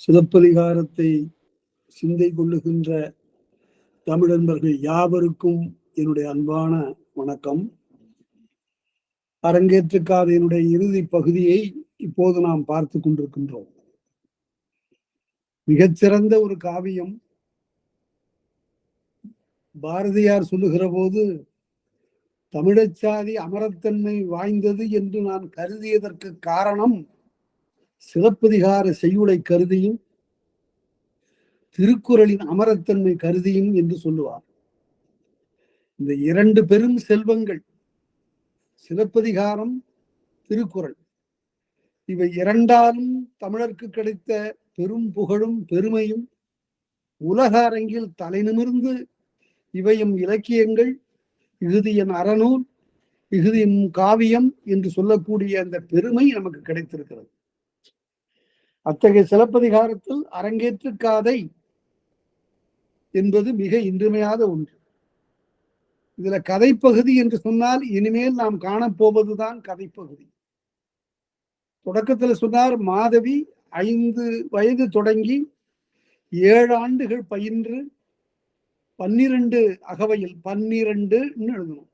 சிலப்பதிகாரத்தை சிந்தை கொள்ளுகின்ற தமிழன்பர்கள் யாவருக்கும் என்னுடைய அன்பான வணக்கம். அரங்கேற்றுக்காதையினுடைய இறுதி பகுதியை இப்போது நாம் பார்த்து கொண்டிருக்கின்றோம். மிகச்சிறந்த ஒரு காவியம். பாரதியார் சொல்லுகிற போது தமிழச்சாதி அமரத்தன்மை வாய்ந்தது என்று நான் கருதியதற்கு காரணம் சிலப்பதிகார செய்யுளை கருதியும் திருக்குறளின் அமரத்தன்மை கருதியும் என்று சொல்லுவார். இந்த இரண்டு பெரும் செல்வங்கள் சிலப்பதிகாரம், திருக்குறள், இவை இரண்டாலும் தமிழருக்கு கிடைத்த பெரும் புகழும் பெருமையும் உலக அரங்கில் தலை நிமிர்ந்து இவையும் இலக்கியங்கள், இகுதியின் அறநூல், இகுதியின் காவியம் என்று சொல்லக்கூடிய அந்த பெருமை நமக்கு கிடைத்திருக்கிறது. அத்தகைய சிலப்பதிகாரத்தில் அரங்கேற்று காதை என்பது மிக இன்றியமையாத ஒன்று. இதுல கதைப்பகுதி என்று சொன்னால் இனிமேல் நாம் காணப்போவதுதான் கதைப்பகுதி. தொடக்கத்தில் சொன்னார், மாதவி 5 வயது தொடங்கி 7 ஆண்டுகள் பயின்று 12 அகவையில் 12 எழுதணும்,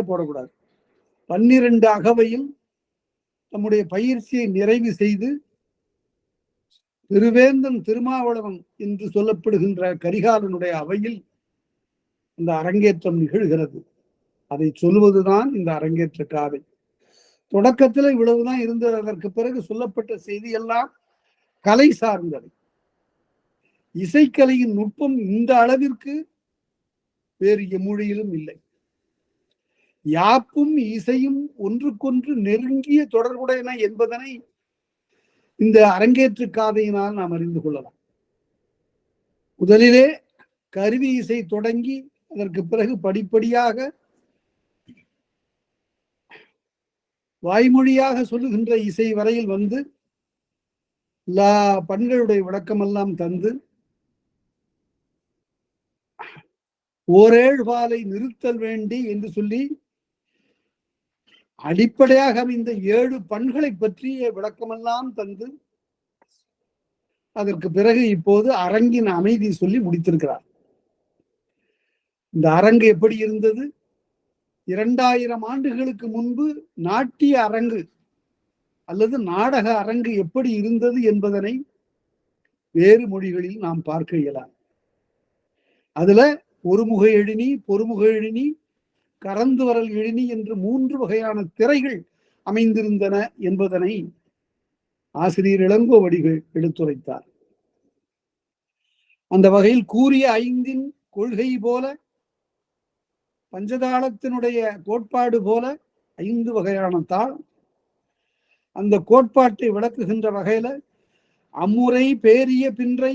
போடக்கூடாது. 12 அகவையில் நம்முடைய பயிற்சியை நிறைவு செய்து திருவேந்தன் திருமாவளவன் என்று சொல்லப்படுகின்ற கரிகாலனுடைய அவையில் இந்த அரங்கேற்றம் நிகழ்கிறது. அதை சொல்லுவதுதான் இந்த அரங்கேற்ற காதை. தொடக்கத்தில் இவ்வளவுதான் இருந்தது. அதற்கு பிறகு சொல்லப்பட்ட செய்தி எல்லாம் கலை சார்ந்தது. இசைக்கலையின் நுட்பம் இந்த அளவிற்கு வேறு எம்மொழியிலும் இல்லை. யாப்பும் இசையும் ஒன்றுக்கொன்று நெருங்கிய தொடர்புடையன என்பதனை இந்த அரங்கேற்று காதையினால் நாம் அறிந்து கொள்ளலாம். முதலிலே கருவி இசை தொடங்கி அதற்கு பிறகு படிப்படியாக வாய்மொழியாக சொல்லுகின்ற இசை வரையில் வந்து எல்லா பண்களுடைய விளக்கமெல்லாம் தந்து ஓரேழ் பாலை நிறுத்தல் வேண்டி என்று சொல்லி அடிப்படையாக இந்த 7 பண்களை பற்றிய விளக்கமெல்லாம் தந்து அதற்கு பிறகு இப்போது அரங்கின் அமைதி சொல்லி முடித்திருக்கிறார். இந்த அரங்கு எப்படி இருந்தது? 2000 ஆண்டுகளுக்கு முன்பு நாட்டிய அரங்கு அல்லது நாடக அரங்கு எப்படி இருந்தது என்பதனை வேறு மொழிகளில் நாம் பார்க்க இயலாது. அதுல ஒருமுக எழினி, பொறுமுக எழினி, கறந்து வரல் எழினி என்று 3 வகையான திரைகள் அமைந்திருந்தன என்பதனை ஆசிரியர் இளங்கோவடிகள் எடுத்துரைத்தார். அந்த வகையில் கூறிய 5 கொள்கை போல, பஞ்சதாளத்தினுடைய கோட்பாடு போல 5 வகையான தாளம். அந்த கோட்பாட்டை விளக்குகின்ற வகையில அம்முறை, பேரிய, பின்றை,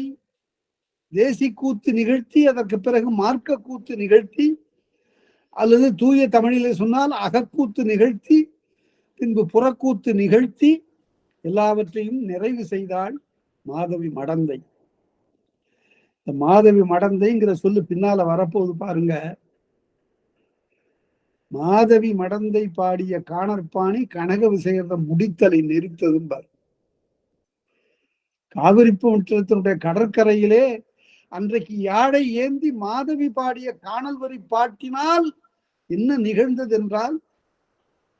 தேசிக்கூத்து நிகழ்த்தி அதற்கு பிறகு மார்க்க கூத்து நிகழ்த்தி, அல்லது தூய தமிழிலே சொன்னால் அகக்கூத்து நிகழ்த்தி, பின்பு புறக்கூத்து நிகழ்த்தி எல்லாவற்றையும் நிறைவு செய்தாள் மாதவி மடந்தை. இந்த மாதவி மடந்தைங்கிற சொல்லு பின்னால வரப்போது பாருங்க. மாதவி மடந்தை பாடிய காணற்பாணி கனக விசயத்தை முடித்தலை நெறித்ததும் பார். காவிரிப்பூற்றத்தினுடைய கடற்கரையிலே அன்றைக்கு யாழை ஏந்தி மாதவி பாடிய காணல் வரி பாட்டினால் என்ன நிகழ்ந்தது என்றால்,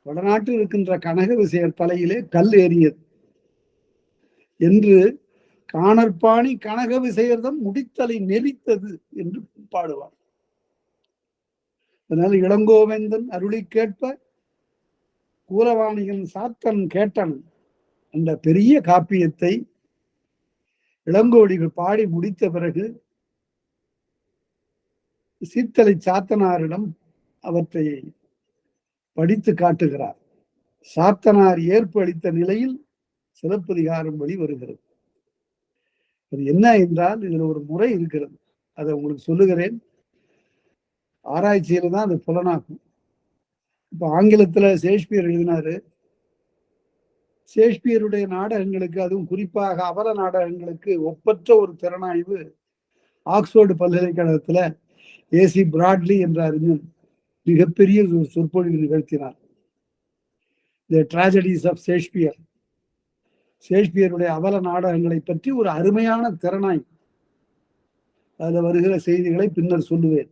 வடநாட்டில் இருக்கின்ற கனக விசயர் தலையிலே கல் ஏறியது என்று காணற்பாணி கனக விசயர்தம் முடித்தலை நெறித்தது என்று பாடுவார். அதனால இளங்கோவேந்தன் அருளி கேட்ப கூரவாணியின் சாத்தன் கேட்டன் அந்த பெரிய காப்பியத்தை இளங்கோவடிகள் பாடி முடித்த பிறகு சீத்தலை சாத்தனாரிடம் அவற்றை படித்து காட்டுகிறார். சாத்தனார் ஏற்பு அளித்த நிலையில் சிலப்பதிகாரம் வழி வருகிறது. அது என்ன என்றால், இதுல ஒரு முறை இருக்கிறது. அதை உங்களுக்கு சொல்லுகிறேன். ஆராய்ச்சியில தான் அது புலனாக்கும். இப்ப ஆங்கிலத்துல ஷேக்ஸ்பியர் எழுதினாரு. ஷேக்ஸ்பியருடைய நாடகங்களுக்கு, அதுவும் குறிப்பாக அவல நாடகங்களுக்கு ஒப்பற்ற ஒரு திறனாய்வு ஆக்ஸ்போர்டு பல்கலைக்கழகத்துல ஏசி பிராட்லி என்ற அறிஞர் மிகப்பெரிய சொற்பொழிவு நிகழ்த்தினார். தி ட்ராஜடிஸ் ஆஃப் ஷேக்ஸ்பியர். ஷேக்ஸ்பியருடைய அவல நாடகங்களை பற்றி ஒரு அருமையான திறனாய் அதுல வருகிற செய்திகளை பின்னர் சொல்லுவேன்.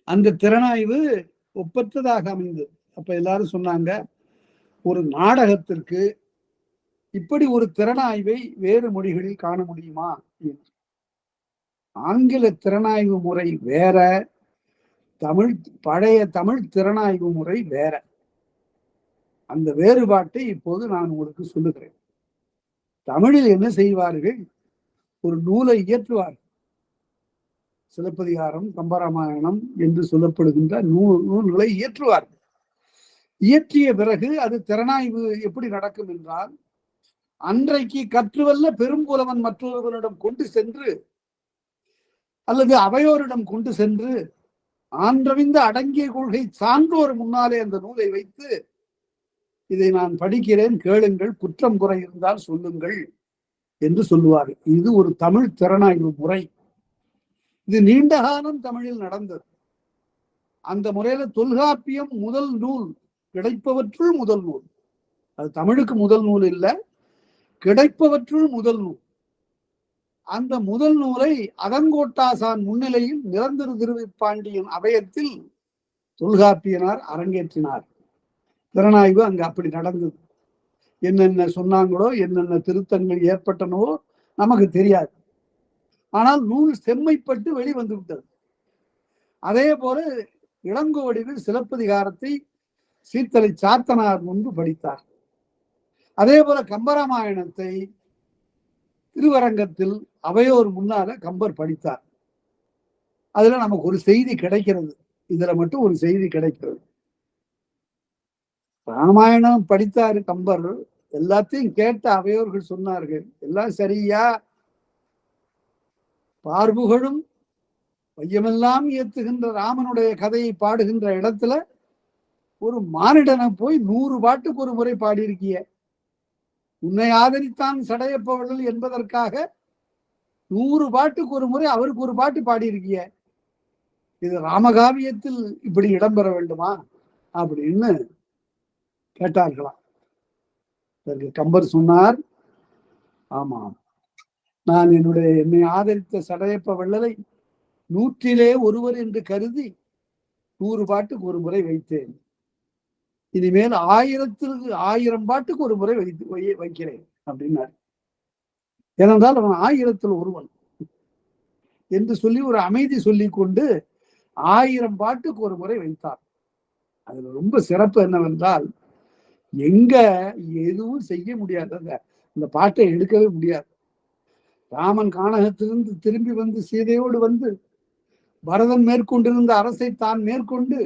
அந்த திறனாய்வு ஒப்பற்றதாக அமைந்தது. அப்ப எல்லாரும் சொன்னாங்க, ஒரு நாடகத்திற்கு இப்படி ஒரு திறனாய்வை வேறு மொழிகளில் காண முடியுமா? ஆங்கில திறனாய்வு முறை வேற, பழைய தமிழ் திறனாய்வு முறை வேற. அந்த வேறுபாட்டை இப்போது நான் உங்களுக்கு சொல்லுகிறேன். தமிழில் என்ன செய்வார்கள்? ஒரு நூலை இயற்றுவார்கள். சிலப்பதிகாரம், கம்பராமாயணம் என்று சொல்லப்படுகின்ற நூல்களை இயற்றுவார்கள். இயற்றிய பிறகு அது திறனாய்வு எப்படி நடக்கும் என்றால், அன்றைக்கு கற்றுவல்ல பெரும்புலவன் மற்றொருவரிடம் கொண்டு சென்று அல்லது அவையோரிடம் கொண்டு சென்று ஆன்றவிந்த அடங்கிய கொள்கை சான்றோர் முன்னாலே அந்த நூலை வைத்து, இதை நான் படிக்கிறேன், கேளுங்கள், குற்றம் குறை இருந்தால் சொல்லுங்கள் என்று சொல்லுவார்கள். இது ஒரு தமிழ் திறனாய்வு முறை. இது நீண்ட காலம் தமிழில் நடந்தது. அந்த முறையில தொல்காப்பியம் முதல் நூல், கிடைப்பவற்றுள் முதல் நூல். அது தமிழுக்கு முதல் நூல் இல்லை, கிடைப்பவற்றுள் முதல் நூல். அந்த முதல் நூலை அதங்கோட்டாசான் முன்னிலையில் நிரந்தர திருவிப்பாண்டியன் அபயத்தில் தொல்காப்பியனார் அரங்கேற்றினார். திறனாய்வு அங்கு அப்படி நடந்தது. என்னென்ன சொன்னாங்களோ, என்னென்ன திருத்தங்கள் ஏற்பட்டனவோ நமக்கு தெரியாது. ஆனால் நூல் செம்மைப்பட்டு வெளிவந்து விட்டது. அதே போல இளங்கோவடிகள் சிலப்பதிகாரத்தை சீர்த்தலை சாத்தனார் முன்பு படித்தார். அதே போல கம்பராமாயணத்தை திருவரங்கத்தில் அவையோர் முன்னால கம்பர் படித்தார். அதுல நமக்கு ஒரு செய்தி கிடைக்கிறது. இதுல மட்டும் ஒரு செய்தி கிடைக்கிறது. ராமாயணம் படித்தாரு கம்பர், எல்லாத்தையும் கேட்ட அவையோர்கள் சொன்னார்கள், எல்லாம் சரியா? பார்புகழும் வையமெல்லாம் ஏத்துகின்ற ராமனுடைய கதையை பாடுகின்ற இடத்துல ஒரு மானிடனை போய் 100 பாட்டுக்கு ஒரு முறை பாடியிருக்கிய, உன்னை ஆதரித்தான் சடையப்பவர்கள் என்பதற்காக 100 பாட்டுக்கு ஒரு முறை அவருக்கு ஒரு பாட்டு பாடியிருக்கிய, இது ராமகாவியத்தில் இப்படி இடம்பெற வேண்டுமா அப்படின்னு கேட்டார்களாம். கம்பர் சொன்னார், ஆமாம், நான் என்னை ஆதரித்த சடையப்ப வள்ளலை 100 ஒருவர் என்று கருதி 100 பாட்டுக்கு ஒரு முறை வைத்தேன். இனிமேல் 1000 பாட்டுக்கு ஒரு முறை வைக்கிறேன் அப்படின்னாரு. ஏனென்றால் அவன் 1000 ஒருவன் என்று சொல்லி ஒரு அமைதி சொல்லி கொண்டு 1000 பாட்டுக்கு ஒரு முறை வைத்தார். அதுல ரொம்ப சிறப்பு என்னவென்றால், எங்க எதுவும் செய்ய முடியாது, அந்த பாட்டை எடுக்கவே முடியாது. ராமன் கானகத்திலிருந்து திரும்பி வந்து சீதையோடு வந்து பரதன் மேற்கொண்டிருந்த அரசை தான் மேற்கொண்டு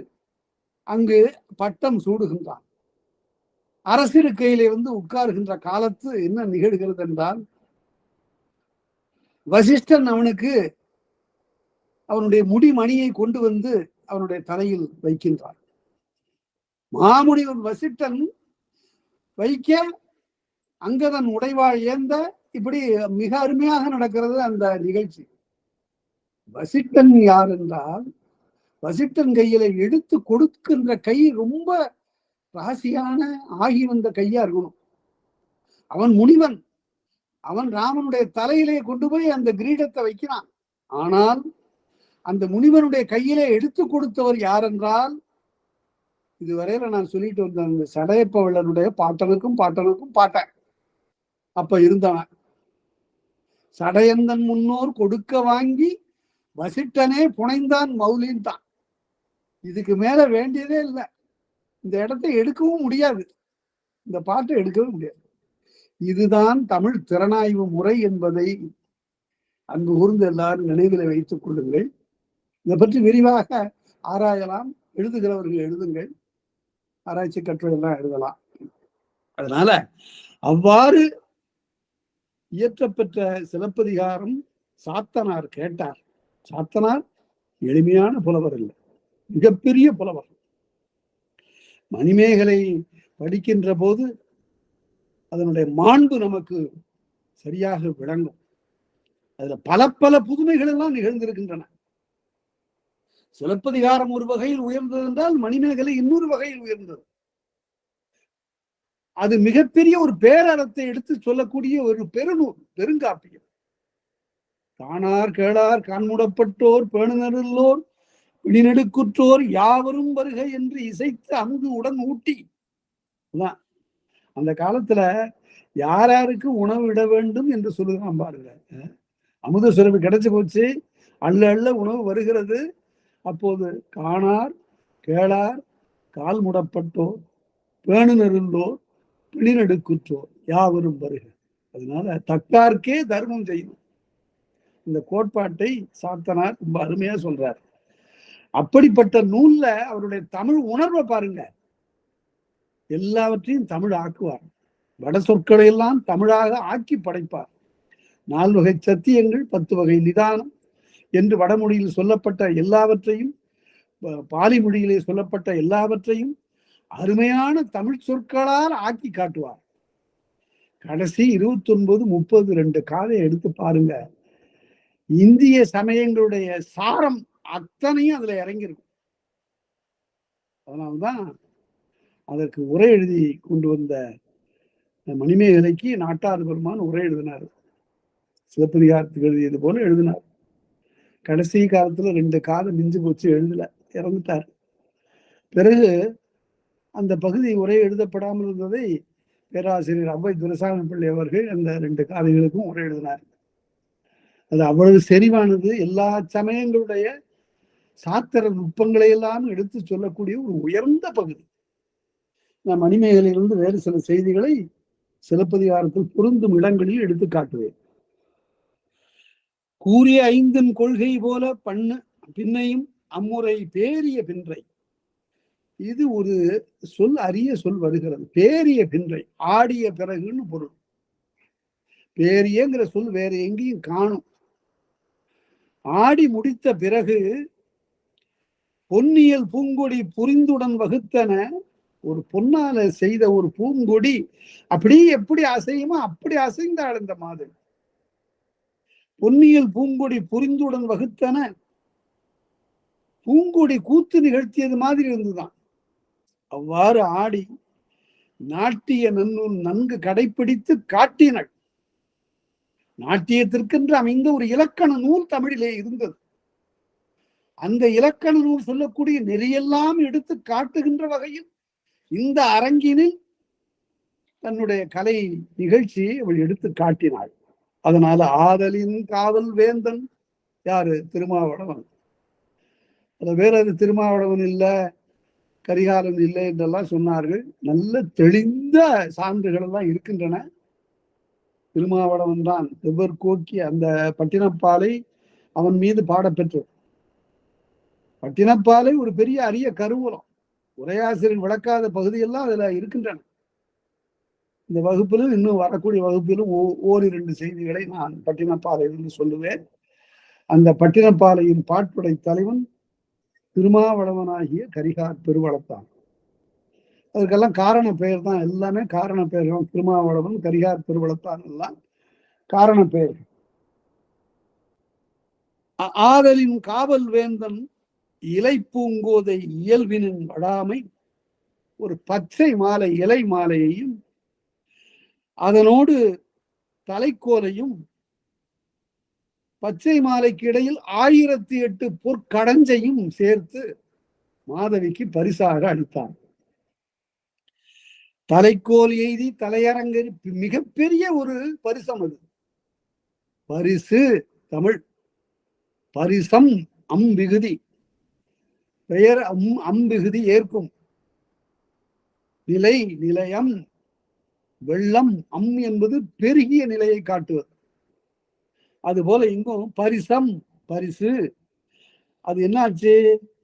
அங்கு பட்டம் சூடுகின்றான். அரசிருக்கையிலே வந்து உட்காருகின்ற காலத்து என்ன நிகழ்கிறது என்றால், வசிஷ்டன் அவனுக்கு அவனுடைய முடிமணியை கொண்டு வந்து அவனுடைய தலையில் வைக்கின்றான். மாமுனிவன் வசிஷ்டன் வைக்க அங்கதன் உடைவாள் ஏந்த, இப்படி மிக அருமையாக நடக்கிறது அந்த நிகழ்ச்சி. வசிஷ்டன் யார் என்றால், வசிஷ்டன் கையில எடுத்து கொடுக்கின்ற கை ரொம்ப ராசியான ஆகி வந்த கையா இருக்கணும். அவன் முனிவன், அவன் ராமனுடைய தலையிலே கொண்டு போய் அந்த கிரீடத்தை வைக்கிறான். ஆனால் அந்த முனிவனுடைய கையிலே எடுத்து கொடுத்தவர் யார் என்றால், இதுவரையில நான் சொல்லிட்டு வந்த அந்த சடையப்ப வள்ளனுடைய பாட்டனுக்கும் பாட்டன் அப்ப இருந்தவன். சடையந்தன் முன்னோர் கொடுக்க வாங்கி வசிட்டனே புனைந்தான் மௌலின் தான். இதுக்கு மேல வேண்டியதே இல்லை. இந்த இடத்தை எடுக்கவும் முடியாது, இந்த பாட்டை எடுக்கவும் முடியாது. இதுதான் தமிழ் திறனாய்வு முறை என்பதை அன்பு கூர்ந்து எல்லாரும் நினைவில் வைத்துக் கொள்ளுங்கள். இதை பற்றி விரிவாக ஆராயலாம். எழுதுகிறவர்கள் எழுதுங்கள், ஆராய்ச்சி கட்டுரை எல்லாம் எழுதலாம். அதனால அவ்வாறு இயற்றப்பெற்ற சிலப்பதிகாரம் சாத்தனார் கேட்டார். சாத்தனார் எளிமையான புலவர் இல்லை, மிகப்பெரிய புலவர். மணிமேகலை படிக்கின்ற போது அதனுடைய மாண்பு நமக்கு சரியாக விளங்கும். அதுல பல புதுமைகள் எல்லாம் நிகழ்ந்திருக்கின்றன. சிலப்பதிகாரம் ஒரு வகையில் உயர்ந்தது என்றால் மணிமேகலை இன்னொரு வகையில் உயர்ந்தது. அது மிகப்பெரிய ஒரு பேரறத்தை எடுத்து சொல்லக்கூடிய ஒரு பெருநூல், பெருங்காப்பியம். காணார் கேளார் காண்முடப்பட்டோர் பேணுநருள்ளோர் பிடிநெடுக்குற்றோர் யாவரும் வருக என்று இசைத்து அங்கு உடன் ஊட்டி. அந்த காலத்துல யாராருக்கு உணவு இட வேண்டும் என்று சொல்லுதான் பாருங்க. அமுத சுரபி கிடைச்சு போச்சு, அள்ள அள்ள உணவு வருகிறது. அப்போது காணார் கேளார் கால் முடப்பட்டோர் பேணுநருள்ளோர் பிடிநெடுக்குற்றோர் யாவரும் வருக. அதனால தக்கார்க்கே தர்மம் செய்யணும். இந்த கோட்பாட்டை சாத்தனார் ரொம்ப அருமையா சொல்றார். அப்படிப்பட்ட நூல்ல அவருடைய தமிழ் உணர்வை பாருங்க. எல்லாவற்றையும் தமிழ் ஆக்குவார். வட சொற்களை எல்லாம் தமிழாக ஆக்கி படைப்பார். 4 வகை சத்தியங்கள் 10 வகை நிதானம் என்று வடமொழியில் சொல்லப்பட்ட எல்லாவற்றையும், பாலி மொழியிலே சொல்லப்பட்ட எல்லாவற்றையும் அருமையான தமிழ் சொற்களால் ஆக்கி காட்டுவார். கடைசி 29, 30 2 காதை எடுத்து பாருங்க. இந்திய சமயங்களுடைய சாரம் அத்தனையும் அதுல இறங்கியிருக்கும். அதனால்தான் அதற்கு உரை எழுதி கொண்டு வந்த மணிமேகலைக்கு நாட்டார் பெருமான் உரை எழுதினார். சிலப்பதிகாரத்துக்கு எழுதியது போல எழுதினார். கடைசி காலத்துல 2 காதை மிஞ்சு போச்சு, எழுதல, இறந்துட்டார். பிறகு அந்த பகுதி உரை எழுதப்படாமல் இருந்ததை பேராசிரியர் அவ்வை துரைசாமி பிள்ளை அவர்கள் அந்த 2 காதைகளுக்கும் உரை எழுதினார். அது அவ்வளவு செறிவானது. எல்லா சமயங்களுடைய சாத்திர நுட்பங்களை எல்லாம் எடுத்து சொல்லக்கூடிய ஒரு உயர்ந்த பகுதி. நான் மணிமேகலையிலிருந்து வேறு சில செய்திகளை சிலப்பதிகாரத்தில் பொருந்தும் இடங்களில் எடுத்து காட்டுவேன். கூறிய 5 கொள்கை போல பண்ணு பின்னையும் அம்முறை பேரிய பின்றை. இது ஒரு சொல், அரிய சொல் வருகிறது. பேரிய பின்றை, ஆடிய பிறகுன்னு பொருள். பேரியங்கிற சொல் வேற எங்கேயும் காணும். ஆடி முடித்த பிறகு பொன்னியல் பூங்கொடி புரிந்துடன் வகுத்தன. ஒரு பொன்னால செய்த ஒரு பூங்கொடி அப்படியே எப்படி அசையுமோ அப்படி அசைந்தாள் இந்த மாதிரி. பொன்னியல் பூங்கொடி புரிந்துடன் வகுத்தன. பூங்கொடி கூத்து நிகழ்த்தியது மாதிரி இருந்துதான். அவ்வாறு ஆடி நாட்டிய நன்னூல் நன்கு கடைபிடித்து காட்டினாள். நாட்டியத்திற்கென்று அமைந்த ஒரு இலக்கண நூல் தமிழிலே இருந்தது. அந்த இலக்கண நூல் சொல்லக்கூடிய நெறியெல்லாம் எடுத்து காட்டுகின்ற வகையில் இந்த அரங்கினில் தன்னுடைய கலை நிகழ்ச்சியை அவள் எடுத்து காட்டினாள். அதனால ஆதலின் காவல் வேந்தன் யாரு? திருமாவளவன். அது வேற அது திருமாவளவன் இல்ல, கரிகாலன் இல்லை என்றெல்லாம் சொன்னார்கள். நல்ல தெளிந்த சான்றுகள் எல்லாம் இருக்கின்றன. திருமாவளவன் தான் செவ்வர் கோக்கி அந்த பட்டினப்பாலை அவன் மீது பாடப்பெற்றது. பட்டினப்பாலை ஒரு பெரிய அரிய கருவூலம். உரையாசிரியர் விளக்காத பகுதியெல்லாம் அதுல இருக்கின்றன. இந்த வகுப்பிலும் இன்னும் வரக்கூடிய வகுப்பிலும் ஓரிரண்டு செய்திகளை நான் பட்டினப்பாலையிலிருந்து சொல்லுவேன். அந்த பட்டினப்பாலையின் பாட்படை தலைவன் திருமாவளவனாகிய கரிகார் பெருவளத்தான். அதுக்கெல்லாம் காரண பெயர் தான், எல்லாமே காரண பெயர்கள். திருமாவளவன், கரிகார் பெருவளத்தான் எல்லாம் காரண பெயர்கள். ஆதலின் காவல் வேந்தன் இலை பூங்கோதை இயல்பினின் வடாமை. ஒரு பச்சை மாலை, இலை மாலையையும் அதனோடு தலைக்கோலையும், பச்சை மாலைக்கு இடையில் 1008 பொற்கடஞ்சையும் சேர்த்து மாதவிக்கு பரிசாக அளித்தான். தலைக்கோல் எய்தி தலையரங்கு மிகப்பெரிய ஒரு பரிசம் அது. பரிசு தமிழ், பரிசம் அம்பிகுதி, பெயர் அம்பிகுதி ஏற்கும், நிலை நிலையம், வெள்ளம், என்பது பெருகிய நிலையை காட்டுவது. அதுபோல இங்கும் பரிசம் பரிசு. அது என்னாச்சு?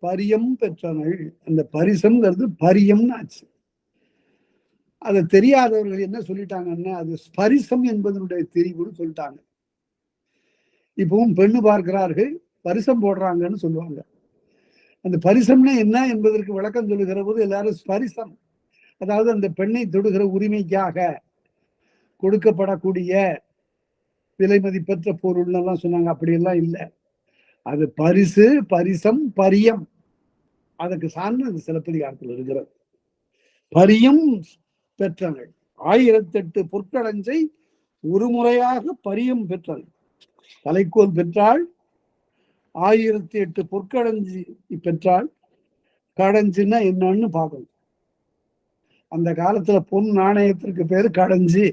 பரியம் பெற்றனள். அந்த பரிசம்ங்கிறது பரியம்னு ஆச்சு. அதை தெரியாதவர்கள் என்ன சொல்லிட்டாங்கன்னா, அது பரிசம் என்பதனுடைய தெரிவுன்னு சொல்லிட்டாங்க. இப்பவும் பெண்ணு பார்க்கிறார்கள், பரிசம் போடுறாங்கன்னு சொல்லுவாங்க. அந்த பரிசம்னா என்ன என்பதற்கு விளக்கம் சொல்லுகிற போது எல்லாரும் பரிசம், அதாவது அந்த பெண்ணை தொடுகிற உரிமைக்காக கொடுக்கப்படக்கூடிய விலை மதிப்பற்ற பொருள் எல்லாம் சொன்னாங்க. அப்படியெல்லாம் இல்லை. அது பரிசு, பரிசம், பரியம். அதுக்கு சார்ந்து அந்த சிலப்பதிகாரத்தில் இருக்கிறது. பரியம் பெற்றனள். 1008 பொற்கடஞ்சை ஒரு முறையாக பரியம் பெற்றாள். தலைக்கோல் பெற்றாள், 1008 பொற்கடஞ்சி பெற்றாள். கடஞ்சின்னா என்னன்னு பார்க்கணும். அந்த காலத்துல பொன் நாணயத்திற்கு பேரு கடஞ்சி.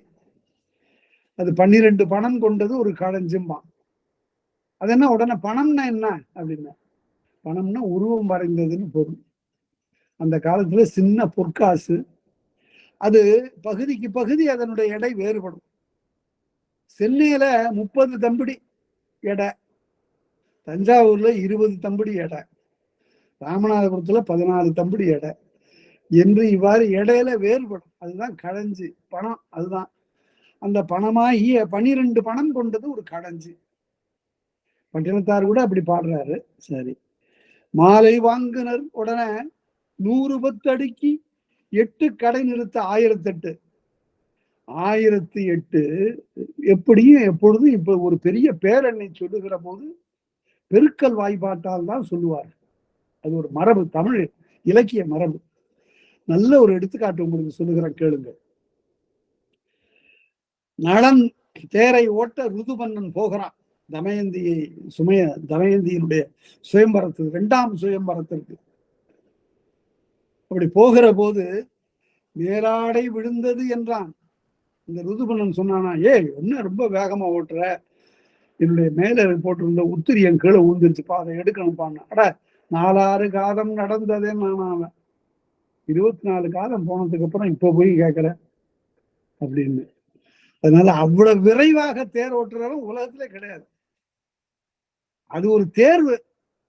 அது 12 பணம் கொண்டது ஒரு கடஞ்சுமா. அது என்ன உடனே பணம்னா என்ன அப்படின்னா, பணம்னா உருவம் வரைந்ததுன்னு பொருள். அந்த காலத்துல சின்ன பொற்காசு. அது பகுதிக்கு பகுதி அதனுடைய எடை வேறுபடும். சென்னையில 30 தம்படி எடை, தஞ்சாவூர்ல 20 தம்படி எடை, ராமநாதபுரத்துல 14 தம்படி எடை என்று இவ்வாறு எடையில வேறுபடும். அதுதான் கடஞ்சு பணம். அதுதான் அந்த பணமாகிய 12 பணம் கொண்டது ஒரு கடஞ்சு. பட்டினத்தார் கூட அப்படி பாடுறாரு. சரி, மாலை வாங்குனர் உடனே 100 பத்து அடுக்கி 8 கடை நிறுத்த 1008. 1008 எப்படியும் எப்பொழுதும் இப்ப ஒரு பெரிய பேரெண்ணை சொல்லுகிற போது பெருக்கல் வாய்ப்பாட்டால் தான் சொல்லுவார். அது ஒரு மரபு, தமிழ் இலக்கிய மரபு. நல்ல ஒரு எடுத்துக்காட்டு உங்களுக்கு சொல்லுகிறேன், கேளுங்க. நளன் தேரை ஓட்ட ருதுபன்னன் போகிறான் தமயந்தியை தமயந்தியினுடைய சுயம்பரத்துக்கு, 2ஆம் சுயம்பரத்திற்கு. அப்படி போகிற போது நேராடை விழுந்தது என்றான். இந்த ருதுபன்னன் சொன்னானா, என்ன ரொம்ப வேகமா ஓட்டுற, என்னுடைய மேல போட்டிருந்த உத்திரியன் கீழே விழுந்துருச்சுப்பா, அதை எடுக்கணும்ப்பான். அட 4-6 காதம் நடந்ததே நான் 24 காதம் போனதுக்கு அப்புறம் இப்ப போய் கேட்கற அப்படின்னு. அதனால அவ்வளவு விரைவாக தேர் ஓட்டுறவன் உலகத்திலே கிடையாது. அது ஒரு தேர்வு.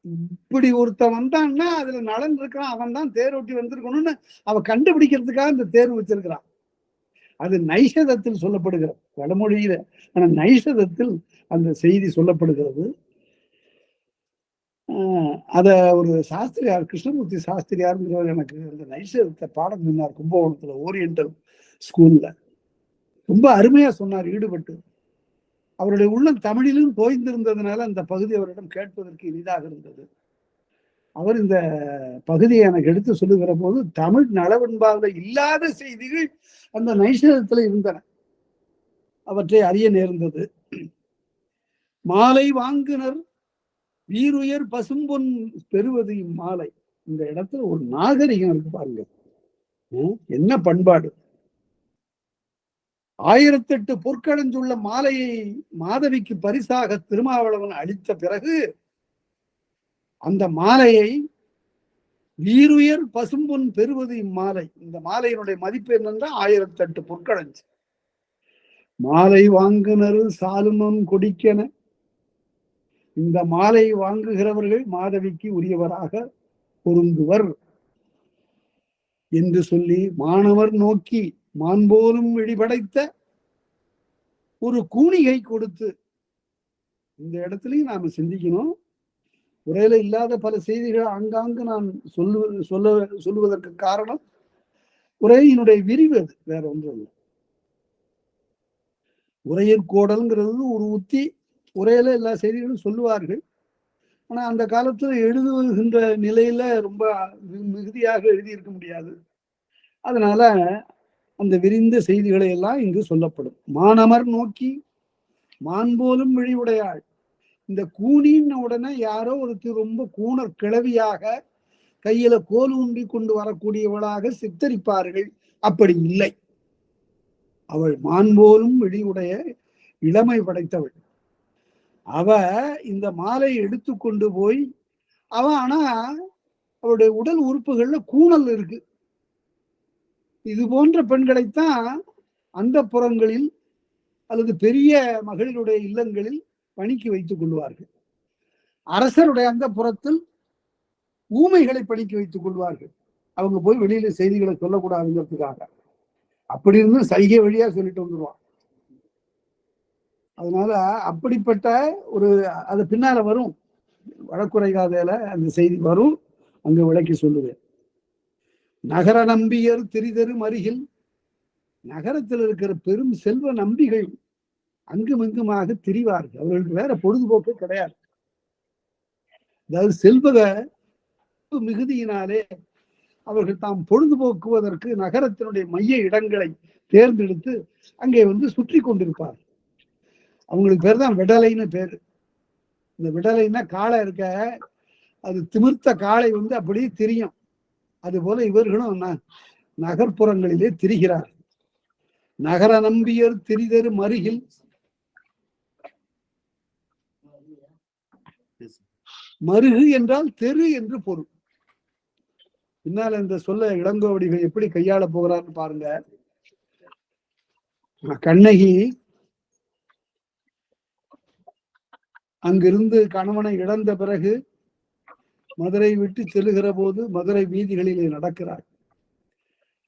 இப்படி ஒருத்தன் வந்தான்னா அதுல நலன் இருக்கிறான், அவன் தான் தேர் ஓட்டி வந்திருக்கணும்னு அவ கண்டுபிடிக்கிறதுக்காக இந்த தேர்வு வச்சிருக்கிறான். அது நைஷதத்தில் சொல்லப்படுகிறது, வடமொழியில. ஆனா நைஷதத்தில் அந்த செய்தி சொல்லப்படுகிறது. அத ஒரு சாஸ்திரியார், கிருஷ்ணமூர்த்தி சாஸ்திரியார்ங்கிறவர் எனக்கு அந்த நைஷதத்தை பாடம் சொன்னார் கும்பகோணத்துல ஓரியன்டல் ஸ்கூல்ல. ரொம்ப அருமையா சொன்னார், ஈடுபட்டு. அவருடைய உள்ளம் தமிழிலும் தோய்ந்திருந்ததுனால அந்த பகுதி அவரிடம் கேட்பதற்கு இனிதாக இருந்தது. அவர் இந்த பகுதியை எனக்கு எடுத்து சொல்லுகிற போது தமிழ் நலவென்பாவில் இல்லாத செய்திகள் அந்த நைஷதத்துல இருந்தன. அவற்றை அறிய நேர்ந்தது. மாலை வாங்குனர் வீருயர் பசும்பொன் பெறுவது இம்மாலை. இந்த இடத்துல ஒரு நாகரிகம் இருக்கு பாருங்க, என்ன பண்பாடு. 1008 பொற்கடஞ்சுள்ள மாலையை மாதவிக்கு பரிசாக திருமாவளவன் அளித்த பிறகு அந்த மாலையை வீருயர் பசும்பொன் பெறுவது இம்மாலை. இந்த மாலையினுடைய மதிப்பு என்னன்னா 1008 பொற்கடஞ்சு. மாலை வாங்குனர் சாலுமம் கொடிக்கென. இந்த மாலை வாங்குகிறவர்கள் மாதவிக்கு உரியவராக பொருந்துவர் என்று சொல்லி மாணவர் நோக்கி மான்போலும் வெளிப்படைத்த ஒரு கூணிகை கொடுத்து. இந்த இடத்துலயும் நாம சிந்திக்கணும். உரையில இல்லாத பல செய்திகள் ஆங்காங்கு நான் சொல்லுவதற்கு காரணம் உரையினுடைய விரிவு. அது வேற ஒன்றும் இல்லை. உரையிற்கோடல்ங்கிறது ஒரு உத்தி. உரையில எல்லா செய்திகளும் சொல்லுவார்கள். ஆனா அந்த காலத்துல எழுதுகின்ற நிலையில ரொம்ப மிகுதியாக எழுதியிருக்க முடியாது. அதனால அந்த விரிந்த செய்திகளை எல்லாம் இங்கு சொல்லப்படும். மானமர் நோக்கி மான்போலும் விழிவுடையாள். இந்த கூனின்ன உடனே யாரோ ஒருத்தர் ரொம்ப கூணர் கிளவியாக கையில கோல் ஊன்றி கொண்டு வரக்கூடியவளாக சித்தரிப்பார்கள். அப்படி இல்லை. அவள் மான்போலும் விழிவுடைய இளமை படைத்தவள். அவ இந்த மாலை எடுத்து கொண்டு போய் ஆனா அவளுடைய உடல் உறுப்புகள்ல கூணல் இருக்கு. இது போன்ற பெண்களைத்தான் அந்த புறங்களில் அல்லது பெரிய மகளிருடைய இல்லங்களில் பணிக்கு வைத்துக் கொள்வார்கள். அரசருடைய அந்த புறத்தில் ஊமைகளை பணிக்கு வைத்துக் கொள்வார்கள். அவங்க போய் வெளியில செய்திகளை சொல்லக்கூடாதுங்கிறதுக்காக. அப்படி இருந்து சைகை வழியா சொல்லிட்டு வந்துடுவான். அதனால அப்படிப்பட்ட ஒரு அது பின்னால வரும், வழக்குரை காதையில அந்த செய்தி வரும், அங்க விளக்கி சொல்லுவேன். நகர நம்பியர் திரிதரு அருகில். நகரத்தில் இருக்கிற பெரும் செல்வ நம்பிகள் அங்குமிங்குமாக திரிவார்கள். அவர்களுக்கு வேற பொழுதுபோக்கு கிடையாது. அதாவது செல்வ மிகுதியினாலே அவர்கள் தாம் பொழுதுபோக்குவதற்கு நகரத்தினுடைய மைய இடங்களை தேர்ந்தெடுத்து அங்கே சுற்றி கொண்டிருப்பார். அவங்களுக்கு பேர் தான் விடலைன்னு பேரு. இந்த விடலைன்னா காளை இருக்க, அது திமிர்த்த காளை அப்படியே திரியும். அது போல இவர்களும் நகர்ப்புறங்களிலே திரிகிறார். நகர நம்பியர் திரிதரு மருகில், மருகு என்றால் தெரு என்று பொருள். பின்னால இந்த சொல்ல இளங்கோவடிகள் எப்படி கையாள போகிறார்னு பாருங்க. கண்ணகி அங்கிருந்து கணவனை இழந்த பிறகு மதுரை விட்டு செல்லுகிற போது மதுரை வீதிகளிலே நடக்கிறார்.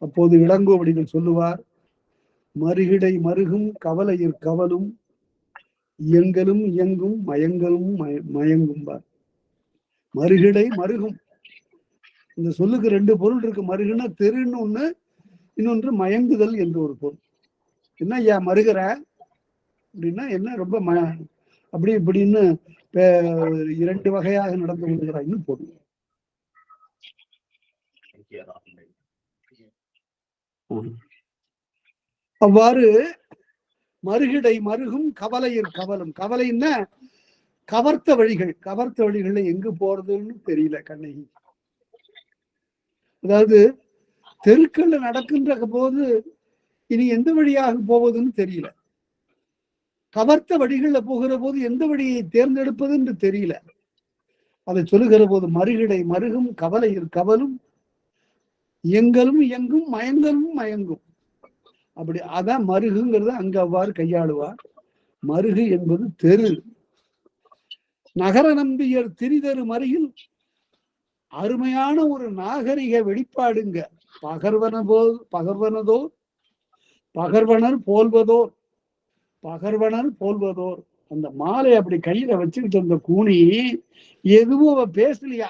அப்போது இளங்கோவடிகள் சொல்லுவார், மருகிடை மருகும் கவலையிற் கவலும் இயங்கலும் இயங்கும் மயங்கலும் மயங்கும்பார். மருகிடை மருகும், இந்த சொல்லுக்கு ரெண்டு பொருள் இருக்கு. மருகுன்னா தெருன்னு ஒண்ணு, இன்னொன்று மயங்குதல் என்று ஒரு பொருள். என்ன ஐயா மருகிற அப்படின்னா என்ன, ரொம்ப அப்படி இப்படின்னு இரண்டு வகையாக நடந்து கொள்கிறான்னு பொருள். அவ்வாறு மருகிடை மருகும் கவலையிற் கவலும், கவலைன்னா கவர்த்த வழிகள், கவர்த்த வழிகள்ல எங்கு போறதுன்னு தெரியல கண்ணகி. அதாவது தெருக்கள்ல நடக்கின்ற போது இனி எந்த வழியாக போவதுன்னு தெரியல. கவர்த்த வழிகள்ல போகிற போது எந்த வழியை தேர்ந்தெடுப்பதுன்னு தெரியல. அதை சொல்லுகிற போது மருகிடை மருகும் கவலையில் கவலும் இயங்கலும் இயங்கும் மயங்கலும் மயங்கும். அப்படி அதான் மருகுங்கிறது அங்க அவ்வாறு கையாளுவார். மருகு என்பது தெரு. நகர நம்பியர் திரிதரு மருகில் அருமையான ஒரு நாகரிக வெளிப்பாடுங்க. பகர்வனதோர் பகர்வனர் போல்வதோர், பகர்வனர் போல்வதோர். அந்த மாலை அப்படி கையில வச்சுக்கிட்டு அந்த கூனி எதுவும் அவ பேசலையா,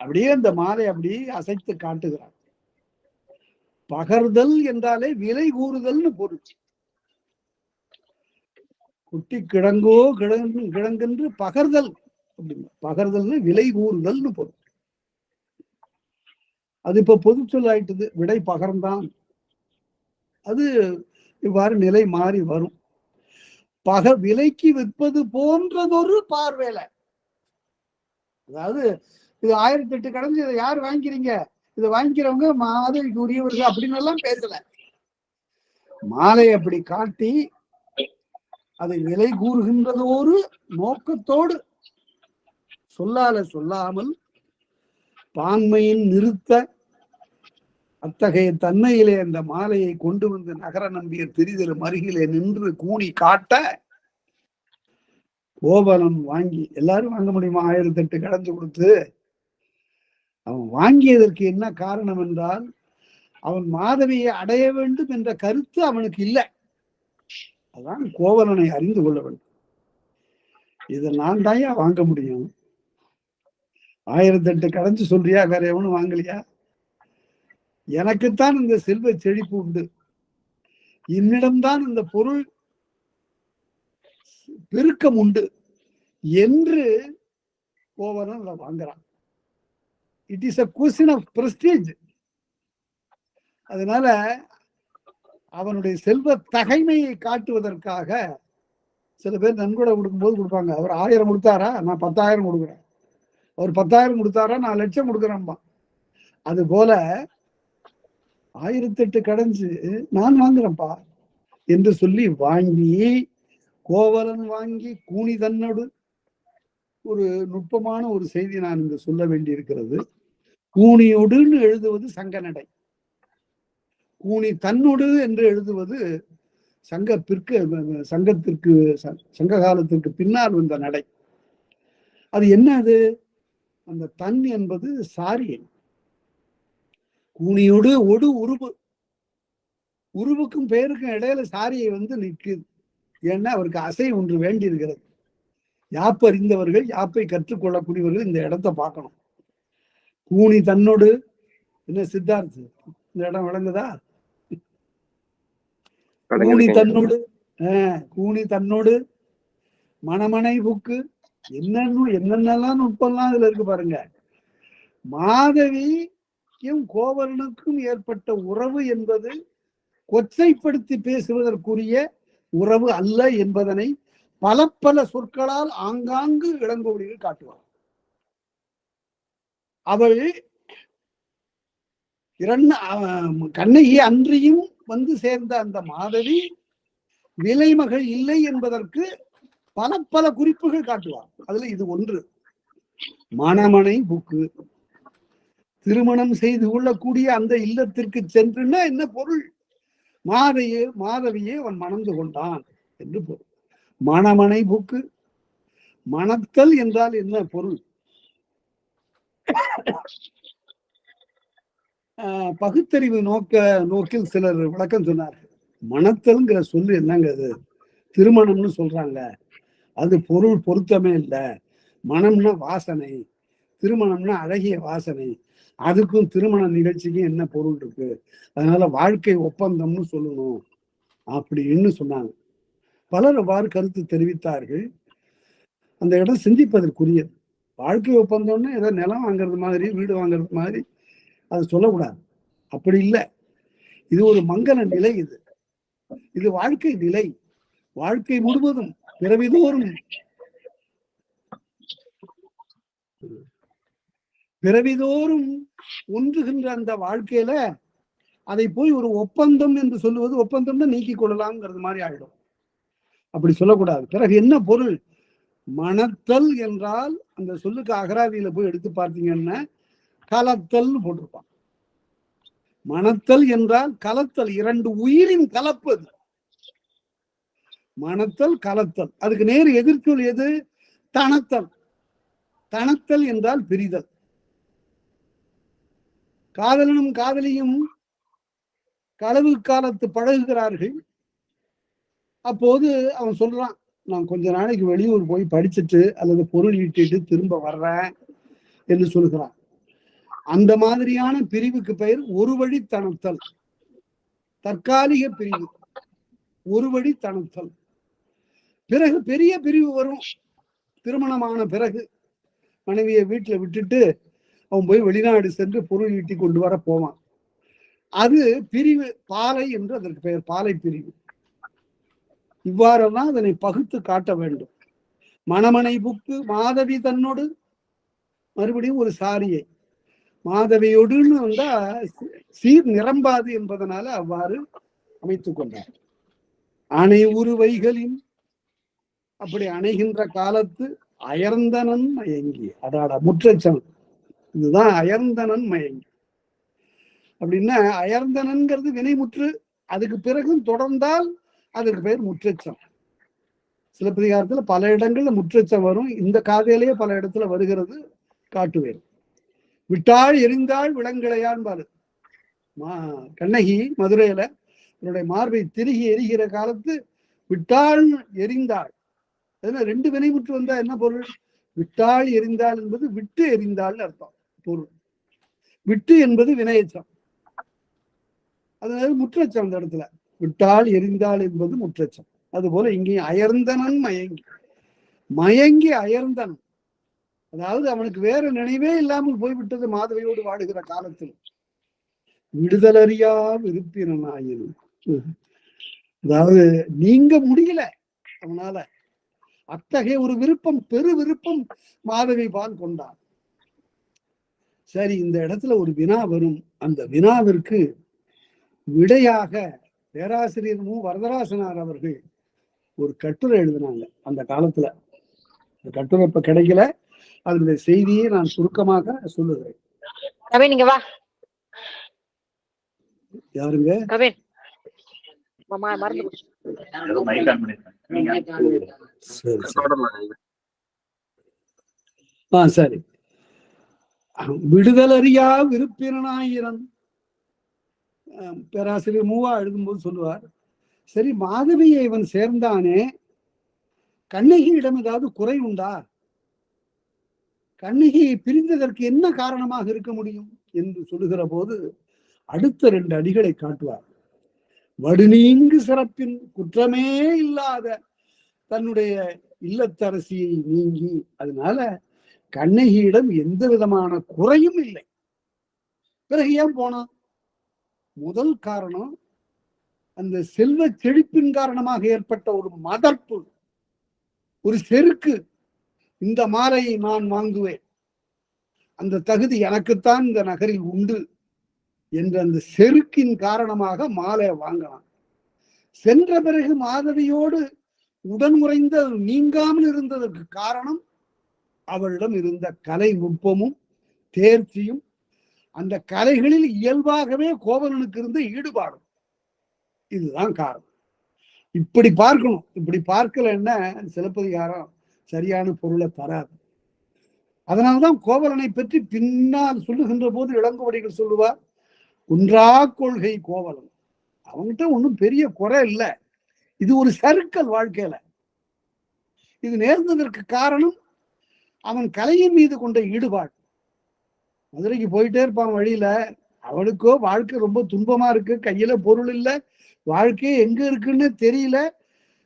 அப்படியே அந்த மாலை அப்படியே அசைத்து காட்டுகிறார். பகர்தல் என்றாலே விலை கூறுதல்னு பொருள். குட்டி கிழங்கோ கிழங்கென்று பகர்தல், பகர்தல்னு விலை கூறுதல்னு பொருள். அது இப்ப பொது சொல் ஆயிட்டது. விடை பகர்ந்தான், அது இவ்வாறு நிலை மாறி வரும். விலைக்கு விற்பது போன்றதொரு பார்வேலை. அதாவது இது 1008 கடந்து இதை யார் வாங்கிக்கிறீங்க, இதை வாங்கிக்கிறவங்க மாதவிக்கு உரியவர்கள் அப்படின்னு எல்லாம் பேசல. மாலை அப்படி காட்டி அதை விலை கூறுகின்றதோரு நோக்கத்தோடு சொல்லாமல் பான்மையின் நிறுத்த அத்தகைய தன்மையிலே அந்த மாலையை கொண்டு வந்து நகர நம்பியர் திரிதரு மருகிலே நின்று கூணி காட்ட கோவலன் வாங்கி, எல்லாரும் வாங்க முடியுமா 1008 கடந்து கொடுத்து? அவன் வாங்கியதற்கு என்ன காரணம் என்றால், அவன் மாதவியை அடைய வேண்டும் என்ற கருத்து அவனுக்கு இல்லை. அதான் கோவலனை அறிந்து கொள்ள வேண்டும். இதை நான் தாயா வாங்க முடியும், 1008 கடைஞ்சு சொல்றியா, வேற எவனும் வாங்கலையா? எனக்குத்தான் இந்த செல்வ செழிப்பு உண்டு, என்னிடம்தான் இந்த பொருள் பெருக்கம் உண்டு என்று கோவலன் அதை வாங்குறான். It is a question of prestige. அதனால அவனுடைய செல்வ தகைமையை காட்டுவதற்காக சில பேர் நன்கொடை கொடுக்கும்போது கொடுப்பாங்க. அவர் 1000 கொடுத்தாரா, நான் 10,000 கொடுக்குறேன். அவர் 10,000 கொடுத்தாரா, நான் 1,00,000 கொடுக்குறேன்பா. அது போல 1008 கடைஞ்சு நான் வாங்குறேன்ப்பா என்று சொல்லி வாங்கி, கோவலன் வாங்கி கூனி தன்னோடு. ஒரு நுட்பமான ஒரு செய்தி நான் இங்கு சொல்ல வேண்டி இருக்கிறது. கூனியோடுன்னு எழுதுவது சங்க நடை, கூனி தன்னோடு என்று எழுதுவது சங்கத்திற்கு சங்க காலத்திற்கு பின்னால் வந்த நடை. அது என்ன? அது அந்த தன் என்பது சாரியை. கூனியோடு ஒடு உருவு, உருவுக்கும் பெயருக்கும் இடையில சாரியை நிற்குது. ஏன்னா அவருக்கு அசை ஒன்று வேண்டி இருக்கிறது. யாப்பு அறிந்தவர்கள், யாப்பை கற்றுக்கொள்ளக்கூடியவர்கள் இந்த இடத்தை பார்க்கணும். கூனி தன்னோடு என்ன சித்தார்த்து, இந்த இடம் விளங்குதா? கூனி தன்னோடு மணமனை புக்கு, என்னென்னலாம் நுட்பம்லாம் இதுல இருக்கு பாருங்க. மாதவி கண்ணகிக்கும் கோவலனுக்கும் ஏற்பட்ட உறவு என்பது கொச்சைப்படுத்தி பேசுவதற்குரிய உறவு அல்ல என்பதனை பல பல சொற்களால் ஆங்காங்கு இளங்கோவடிகள் காட்டுவார். அவள் கண்ணகி அன்றியும் வந்து சேர்ந்த அந்த மாதவி விலைமகள் இல்லை என்பதற்கு பல பல குறிப்புகள் காட்டுவார். அதுல இது ஒன்று. மணமனை புக்கு, திருமணம் செய்து கொள்ளக்கூடிய அந்த இல்லத்திற்கு சென்றுன்னா என்ன பொருள்? மாதவியே அவன் மணந்து கொண்டான் என்று பொருள். மணமனை புக்கு, மணத்தல் என்றால் என்ன பொருள்? பகுத்தறிவு நோக்கில் சிலர் விளக்கம் சொன்னார்கள். மணத்தல்ங்கிற சொல்லு என்னங்க, அது திருமணம்னு சொல்றாங்க, அது பொருத்தமே இல்லை. மனம்னா வாசனை, திருமணம்னா அழகிய வாசனை, அதுக்கும் திருமண நிகழ்ச்சிக்கும் என்ன பொருள் இருக்கு? அதனால வாழ்க்கை ஒப்பந்தம்னு சொல்லணும் அப்படின்னு சொன்னாங்க. பலர் அவ்வாறு கருத்து தெரிவித்தார்கள். அந்த இடம் சிந்திப்பதற்குரியது. வாழ்க்கை ஒப்பந்தம்னா ஏதோ நிலம் வாங்குறது மாதிரி, வீடு வாங்குறது மாதிரி அது சொல்லக்கூடாது. அப்படி இல்லை. இது ஒரு மங்கள நிலை. இது வாழ்க்கை நிலை. வாழ்க்கை முழுவதும் பிறவிதோறும் ஒன்றுகின்ற அந்த வாழ்க்கையில அதை போய் ஒரு ஒப்பந்தம் என்று சொல்லுவது, ஒப்பந்தம்னா நீக்கி கொள்ளலாம்ங்கிறது மாதிரி ஆயிடும். அப்படி சொல்லக்கூடாது. பிறகு என்ன பொருள்? மணத்தல் என்றால் அந்த சொல்லுக்கு அகராதியில போய் எடுத்து பார்த்தீங்கன்னா கலத்தல் போட்டிருப்பான். மணத்தல் என்றால் கலத்தல், இரண்டு உயிரின் கலப்பது. மணத்தல் கலத்தல். அதுக்கு நேர் எதிர்ச்சொல் எது? தணத்தல். தணத்தல் என்றால் பிரிதல். காதலனும் காதலியும் களவு காலத்து பழகுகிறார்கள். அப்போது அவன் சொல்றான், நான் கொஞ்ச நாளைக்கு வெளியூர் போய் படிச்சுட்டு அல்லது பொருள் ஈட்டிட்டு திரும்ப வர்றேன் என்று சொல்கிறான். அந்த மாதிரியான பிரிவுக்கு பெயர் ஒரு வழி தணத்தல். தற்காலிக பிரிவு, ஒரு வழி தணத்தல். பிறகு பெரிய பிரிவு வரும். திருமணமான பிறகு மனைவியை வீட்டுல விட்டுட்டு அவன் போய் வெளிநாடு சென்று பொருள் ஈட்டி கொண்டு வர போவான். அது பிரிவு, பாலை என்று அதற்கு பெயர், பாலை பிரிவு. இவ்வாறெல்லாம் அதனை பகுத்து காட்ட வேண்டும். மணமனை புக்கு மாதவி தன்னோடு, மறுபடியும் ஒரு சாரியை, மாதவியோடுன்னு வந்தா சீர் நிரம்பாது என்பதனால அவ்வாறு அமைத்துக் கொண்டார். அணை உருவைகளின், அப்படி அணைகின்ற காலத்து அயர்ந்தனன் மயங்கி, அதாடா முற்றச்சம், இதுதான் அயர்ந்தனன் மயங்கி. அப்படின்னா அயர்ந்தனன்கிறது வினைமுற்று, அதுக்கு பிறகும் தொடர்ந்தால் அதுக்கு பேர் முற்றச்சம். சிலப்பதிகாரத்துல பல இடங்கள்ல முற்றச்சம் வரும். இந்த காதையிலேயே பல இடத்துல வருகிறது, காட்டுவேன். விட்டாள் எரிந்தாள் விலங்கிளையான் பாரு. கண்ணகி மதுரையில என்னுடைய மார்பை திருகி எரிகிற காலத்து விட்டாள் எரிந்தாள். அதுல ரெண்டு வினைமுற்று வந்தா என்ன பொருள்? விட்டாள் எரிந்தாள் என்பது விட்டு எரிந்தாள் அர்த்தம் பொருள். விட்டு என்பது வினையச்சம், அதாவது முற்றச்சம். அந்த இடத்துல விட்டாள் எரிந்தாள் என்பது முற்றச்சம். அதுபோல இங்கேயும் அயர்ந்தனன் மயங்கி, மயங்கி அயர்ந்தனன், அதாவது அவனுக்கு வேற நினைவே இல்லாமல் போய்விட்டது மாதவியோடு வாடுகிற காலத்தில். விடுதலறியா விருப்பினாயினும், அதாவது நீங்க முடியல அவனால. அத்தகைய ஒரு விருப்பம், பெரு விருப்பம் மாதவி பால் கொண்டான். சரி, இந்த இடத்துல ஒரு வினா வரும். அந்த வினாவிற்கு விடையாக பேராசிரியர் மு வரதராசனார் அவர்கள் ஒரு கட்டுரை எழுதினாங்க அந்த காலத்துல. இந்த கட்டுரை இப்ப கிடைக்கல. அதனுடைய செய்தியை நான் சுருக்கமாக சொல்லுகிறேன். யாருங்க? சரி. விடுதலறியா விருப்பினாயிரம் பேராசிரியர் மூவா எழுதும்போது சொல்லுவார். சரி, மாதவியை இவன் சேர்ந்தானே, கண்ணகியிடம் ஏதாவது குறை உண்டா? கண்ணகியை பிரிந்ததற்கு என்ன காரணமாக இருக்க முடியும் என்று சொல்லுகிற போது அடுத்த ரெண்டு அடிகளை காட்டுவார். வடுநீங்கு சிறப்பின் குற்றமே இல்லாத தன்னுடைய இல்லத்தரசியை நீங்கி, அதனால கண்ணகியிடம் எந்த விதமான குறையும் இல்லை. பிறகு ஏன் போனான்? முதல் காரணம் அந்த செல்வ செழிப்பின் காரணமாக ஏற்பட்ட ஒரு மதர்ப்பு, ஒரு செருக்கு. இந்த மாலையை நான் வாங்குவேன், அந்த தகுதி எனக்குத்தான் இந்த நகரில் உண்டு என்ற அந்த செருக்கின் காரணமாக மாலை வாங்கினான். சென்ற பிறகு மாதவியோடு உடன்முறைந்த நீங்காமல் இருந்ததற்கு காரணம் அவளிடம் இருந்த கலை நுட்பமும் தேர்ச்சியும், அந்த கலைகளில் இயல்பாகவே கோவலனுக்கு இருந்த ஈடுபாடும். இதுதான் காரணம். இப்படி பார்க்கணும். இப்படி பார்க்கலன்னா சிலப்பதிகாரம் சரியான பொருளை தராது. அதனால்தான் கோவலனை பற்றி பின்னால் சொல்லுகின்ற போது இளங்கோவடிகள் சொல்லுவார், குன்றா கொள்கை கோவலன். அவன்கிட்ட ஒன்றும் பெரிய குறை இல்லை, இது ஒரு சறுக்கல் வாழ்க்கையில. இது நேர்ந்ததற்கு காரணம் அவன் கலையின் மீது கொண்ட ஈடுபாடு. மதுரைக்கு போயிட்டே இருப்பான், வழியில அவனுக்கோ வாழ்க்கை ரொம்ப துன்பமா இருக்கு, கையில பொருள் இல்லை, வாழ்க்கையே எங்க இருக்குன்னு தெரியல.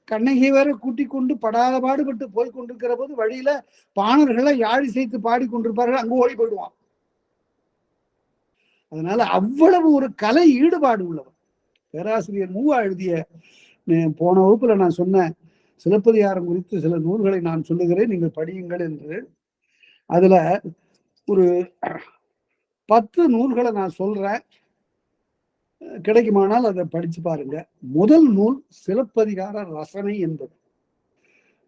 கண்ணகி வேற கூட்டிக் கொண்டு படாத பாடுபட்டு போய் கொண்டிருக்கிற போது வழியில பாணர்களை யாழி சேர்த்து பாடி கொண்டிருப்பார்கள், அங்க ஓடி போயிடுவான். அதனால அவ்வளவு ஒரு கலை ஈடுபாடு உள்ளவர். பேராசிரியர் மூவா எழுதிய, போன வகுப்புல நான் சொன்ன சிலப்பதிகாரம் குறித்து சில நூல்களை நான் சொல்லுகிறேன், நீங்கள் படியுங்கள் என்று. அதுல ஒரு 10 நூல்களை நான் சொல்றேன், கிடைக்குமானால் அதை படிச்சு பாருங்க. முதல் நூல் சிலப்பதிகார ரசனை என்பது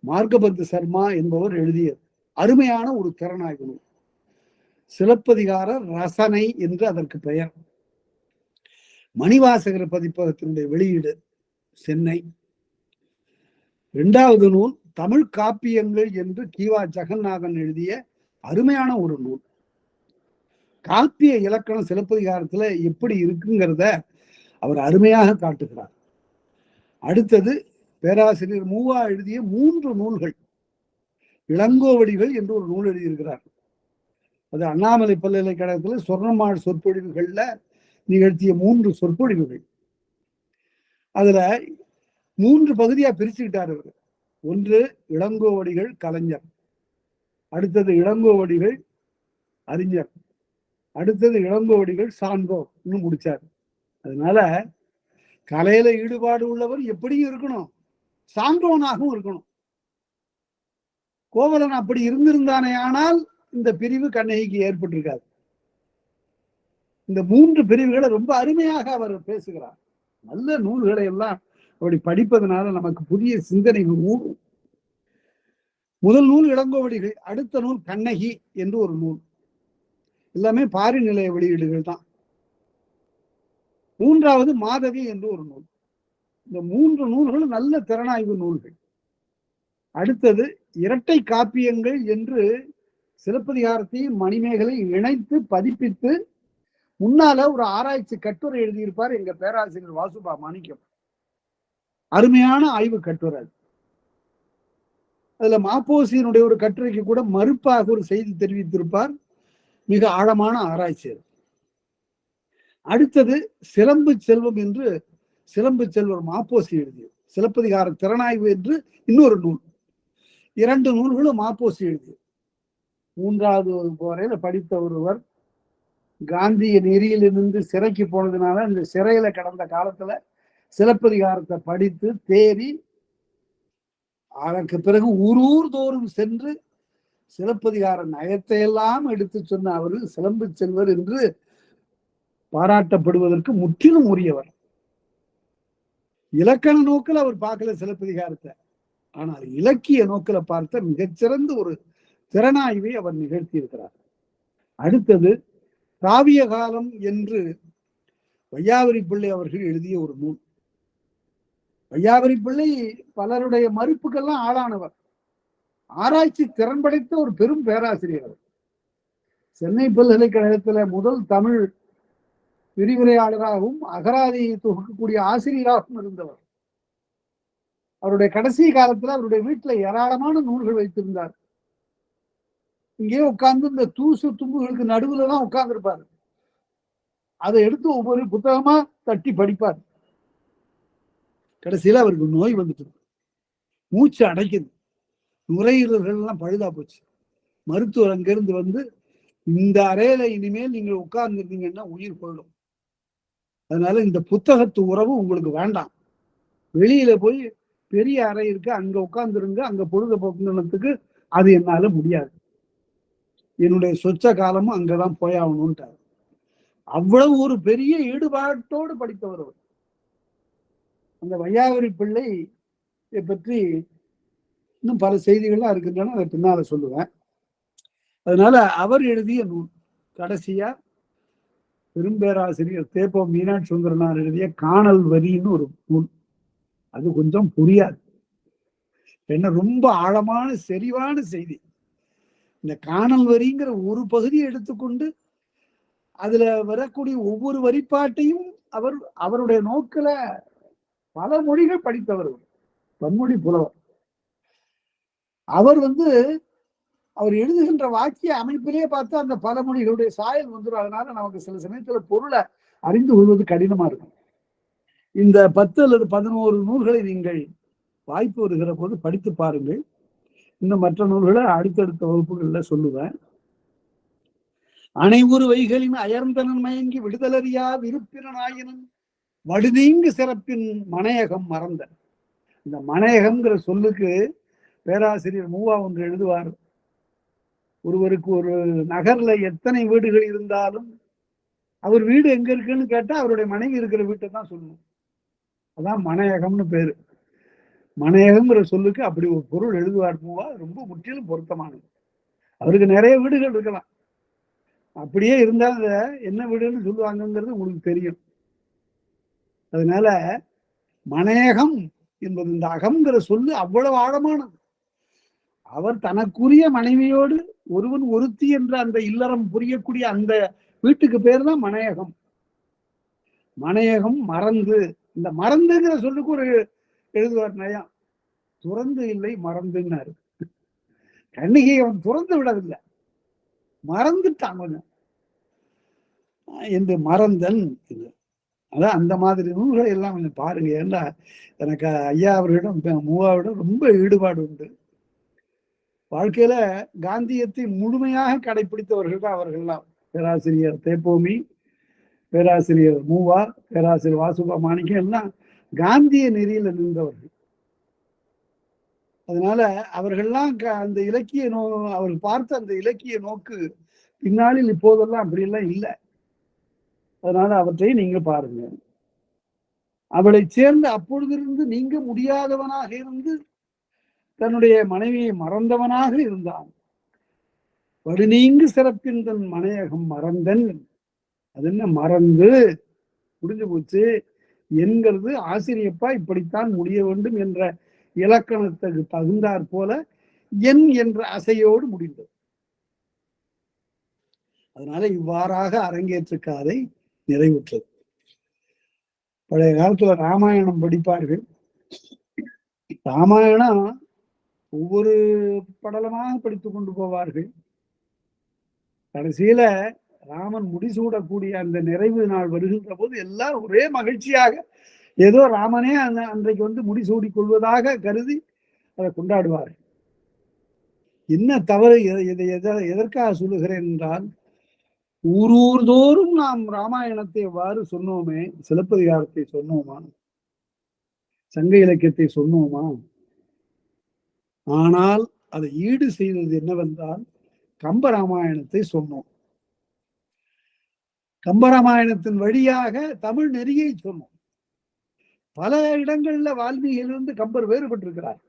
மார்கபத்து சர்மா என்பவர் எழுதியது. அருமையான ஒரு திறனாய்வு நூல். சிலப்பதிகார ரசனை என்று அதற்கு பெயர். மணிவாசகர் பதிப்பகத்தினுடைய வெளியீடு, சென்னை. 2வது நூல் தமிழ் காப்பியங்கள் என்று கீவா ஜெகநாதன் எழுதிய அருமையான ஒரு நூல். காப்பிய இலக்கணம் சிலப்பதிகாரத்துல எப்படி இருக்குங்கிறத அவர் அருமையாக காட்டுகிறார். அடுத்தது பேராசிரியர் மூவா எழுதிய 3 நூல்கள். இளங்கோவடிகள் என்று ஒரு நூல் எழுதியிருக்கிறார். அது அண்ணாமலை பல்கலைக்கழகத்துல சொர்ணமாள் சொற்பொழிவுகள்ல நிகழ்த்திய 3 சொற்பொழிவுகள். அதுல 3 பகுதியா பிரிச்சுக்கிட்டார் அவர். ஒன்று இளங்கோவடிகள் கலைஞர், அடுத்தது இளங்கோவடிகள் அறிஞர், அடுத்தது இளங்கோவடிகள் சான்றோர் இன்னும் முடிச்சார். அதனால கலையில ஈடுபாடு உள்ளவர் எப்படியும் இருக்கணும், சான்றோனாகவும் இருக்கணும். கோவலன் அப்படி இருந்திருந்தானே ஆனால் இந்த பிரிவு கண்ணகிக்கு ஏற்பட்டிருக்காது. இந்த 3 பிரிவுகளை ரொம்ப அருமையாக அவர் பேசுகிறார். நல்ல நூல்களை எல்லாம் அப்படி படிப்பதனால நமக்கு புதிய சிந்தனைகள் ஊறும். முதல் நூல் இளங்கோவடிகள், அடுத்த நூல் கண்ணகி என்று ஒரு நூல். எல்லாமே பாரி நிலைய வெளியீடுகள் தான். 3வது மாதவி என்று ஒரு நூல். இந்த 3 நூல்களும் நல்ல திறனாய்வு நூல்கள். அடுத்தது இரட்டை காப்பியங்கள் என்று சிலப்பதிகாரத்தையும் மணிமேகலை இணைத்து பதிப்பித்து முன்னால ஒரு ஆராய்ச்சி கட்டுரை எழுதியிருப்பார் எங்க பேராசிரியர் வாசுபா மாணிக்கம். அருமையான ஆய்வு கட்டுரை. அதுல மாப்போசியினுடைய ஒரு கட்டுரைக்கு கூட மறுப்பாக ஒரு செய்தி தெரிவித்திருப்பார். மிக ஆழமான ஆராய்ச்சி. அடுத்தது சிலம்பு செல்வம் என்று சிலம்பு செல்வர் மாப்போசி எழுதியது. சிலப்பதிகார திறனாய்வு என்று இன்னொரு நூல். 2 நூல்களும் மாப்போசி எழுதியது. 3வது வரையில படித்த ஒருவர் காந்திய நெறியிலிருந்து சிறைக்கு போனதுனால இந்த சிறையில கடந்த காலத்துல சிலப்பதிகாரத்தை படித்து தேறி அதற்கு பிறகு ஊரூர் தோறும் சென்று சிலப்பதிகார நயத்தை எல்லாம் எடுத்து சொன்ன அவர்கள் சிலம்பு செல்வர் என்று பாராட்டப்படுவதற்கு முற்றிலும் உரியவர். இலக்கண நோக்கில் அவர் பார்க்கல சிலப்பதிகாரத்தை, ஆனால் இலக்கிய நோக்கில பார்த்த மிகச்சிறந்த ஒரு திறனாய்வை அவர் நிகழ்த்தி இருக்கிறார். அடுத்தது காவிய காலம் என்று வையாவரி பிள்ளை அவர்கள் எழுதிய ஒரு நூல். வையாவரி பிள்ளை பலருடைய மறுப்புக்கெல்லாம் ஆளானவர். ஆராய்ச்சி திறன் படைத்த ஒரு பெரும் பேராசிரியர். சென்னை பல்கலைக்கழகத்துல முதல் தமிழ் விரிவுரையாளராகவும் அகராதியை தொகுக்கக்கூடிய ஆசிரியராகவும் இருந்தவர். அவருடைய கடைசி காலத்துல அவருடைய வீட்டுல ஏராளமான நூல்கள் வைத்திருந்தார். இங்கே உட்கார்ந்து இந்த தூசு தும்புகளுக்கு நடுவுல தான் உட்கார்ந்து இருப்பாரு. அதை எடுத்து ஒவ்வொரு புத்தகமா தட்டி படிப்பார். கடைசியில அவருக்கு நோய் வந்துட்டு, மூச்சு அடைக்குது, நுரையீரல்கள் எல்லாம் பழுதா போச்சு. மருத்துவர் அங்கிருந்து வந்து இந்த அறையில இனிமேல் நீங்க உட்கார்ந்துருந்தீங்கன்னா உயிர் போயிடும். அதனால இந்த புத்தகத்து உறவு உங்களுக்கு வேண்டாம். வெளியில போய் பெரிய அறை இருக்கு, அங்க உட்கார்ந்துருங்க, அங்க பொழுதுபோக்குனதுக்கு அது என்னால முடியாது. என்னுடைய சொச்ச காலமும் அங்கதான் போயாகணும்ட்டார். அவ்வளவு ஒரு பெரிய ஈடுபாட்டோடு படித்தவர் அவர். அந்த வையாபுரி பிள்ளை பற்றி இன்னும் பல செய்திகள்லாம் இருக்கின்றன, அதை பின்னால சொல்லுவேன். அதனால அவர் எழுதிய நூல் கடைசியா பெரும்பேராசிரியர் தேப்போ மீனாட்சி சுந்தரனார் எழுதிய காணல் வரின்னு ஒரு நூல். அது கொஞ்சம் புரியாது, என்ன ரொம்ப ஆழமான செறிவான செய்தி. இந்த காணல் வரிங்கிற ஒரு பகுதியை எடுத்துக்கொண்டு அதுல வரக்கூடிய ஒவ்வொரு வரிப்பாட்டையும் அவருடைய நோக்கில பல மொழிகள் படித்தவர், பன்மொழி புலவர். அவர் எழுதுகின்ற வாக்கிய அமைப்பிலே பார்த்து அந்த பல மொழிகளுடைய சாயல் வந்துடும். அதனால நமக்கு சில சமயத்துல பொருளை அறிந்து கொள்வது கடினமா இருக்கும். இந்த 10 அல்லது 11 நூல்களை நீங்கள் வாய்ப்பு வருகிற போது படித்து பாருங்கள். இன்னும் மற்ற நூல்களை அடுத்தடுத்த வகுப்புகள்ல சொல்லுவேன். அனைவரு வைகளின் அயர்ந்தனன் மயங்கி விடுதலறியா விருப்பினாயினும் வடுதீங்கு சிறப்பின் மனையகம் மறந்த. இந்த மனையகம்ங்கிற சொல்லுக்கு பேராசிரியர் மூவா ஒன்று எழுதுவார். ஒருவருக்கு ஒரு நகர்ல எத்தனை வீடுகள் இருந்தாலும் அவர் வீடு எங்க இருக்குன்னு கேட்டா அவருடைய மனைவி இருக்கிற வீட்டை தான் சொல்லணும். அதான் மனையகம்னு பேரு. மனையகம்ங்கிற சொல்லுக்கு அப்படி ஒரு பொருள் எழுதுவார் மூவா. ரொம்ப முற்றிலும் பொருத்தமானது. அவருக்கு நிறைய வீடுகள் இருக்கலாம், அப்படியே இருந்தாலும் என்ன வீடுன்னு சொல்லுவாங்கிறது உங்களுக்கு தெரியும். அதனால மனையகம் என்பது இந்த அகம்ங்கிற சொல்லு அவ்வளவு ஆழமானது. அவர் தனக்குரிய மனைவியோடு ஒருவன் ஒருத்தி என்ற அந்த இல்லறம் புரியக்கூடிய அந்த வீட்டுக்கு பேர் தான் மனையகம். மனையகம் மறந்து, இந்த மறந்துங்கிற சொல்லுக்கு ஒரு எழுதுவார் நயம். துறந்து இல்லை மறந்துன்னாரு. கண்ணிகை அவன் துறந்து விடவில்லை, மறந்துட்டான் கொஞ்சம் என்று மறந்தன். அதான் அந்த மாதிரி நூல்களை எல்லாம் கொஞ்சம் பாருங்க. ஏன்னா எனக்கு ஐயா அவர்களிடம் மூவாவிடம் ரொம்ப ஈடுபாடு உண்டு. வாழ்க்கையில காந்தியத்தை முழுமையாக கடைபிடித்தவர்கள் தான் அவர்கள்லாம். பேராசிரியர் தேப்போமி, பேராசிரியர் மூவா, பேராசிரியர் வாசுபா மாணிக்கம் எல்லாம் காந்திய நெறியில நின்றவர்கள். அதனால அவர்கள்லாம் அந்த இலக்கிய அவர் பார்த்த அந்த இலக்கிய நோக்கு பின்னாளில் இப்போதெல்லாம் அப்படியெல்லாம் இல்லை. அதனால அவற்றை நீங்க பாருங்க. அவளை சேர்ந்து அப்பொழுதிருந்து நீங்க முடியாதவனாக இருந்து தன்னுடைய மனைவியை மறந்தவனாக இருந்தான். வடுநீங்கு சிறப்பின் தன் மனையகம் மறந்தன். அது என்ன மறந்து முடிஞ்சு போச்சு என்கிறது ஆசிரியப்பா இப்படித்தான் முடிய வேண்டும் என்ற இலக்கணத்துக்கு தகுந்தாற் போல என் என்ற அசையோடு முடிந்தது. அதனால இவ்வாறாக அரங்கேற்று காதை நிறைவுற்றது. பழைய காலத்துல ராமாயணம் படிப்பார்கள். ராமாயணம் ஒவ்வொரு படலமாக படித்துக் கொண்டு போவார்கள். கடைசியில ராமன் முடிசூடக்கூடிய அந்த நிறைவு நாள் வருகின்ற போது எல்லாரும் ஒரே மகிழ்ச்சியாக ஏதோ ராமனே அன்றைக்கு முடிசூடி கொள்வதாக கருதி அதை கொண்டாடுவார். என்ன தவறு எதற்காக சொல்லுகிறேன் என்றால், ஊரூர் தோறும் நாம் ராமாயணத்தை எவ்வாறு சொன்னோமே, சிலப்பதிகாரத்தை சொன்னோமா, சங்க இலக்கியத்தை சொன்னோமா, ஆனால் அதை ஈடு செய்தது என்னவென்றால் கம்ப ராமாயணத்தை சொன்னோம். கம்பராமாயணத்தின் வழியாக தமிழ் நெறியை சொன்னோம். பல இடங்கள்ல வால்மீகியிலிருந்து கம்பர் வேறுபட்டிருக்கிறார்.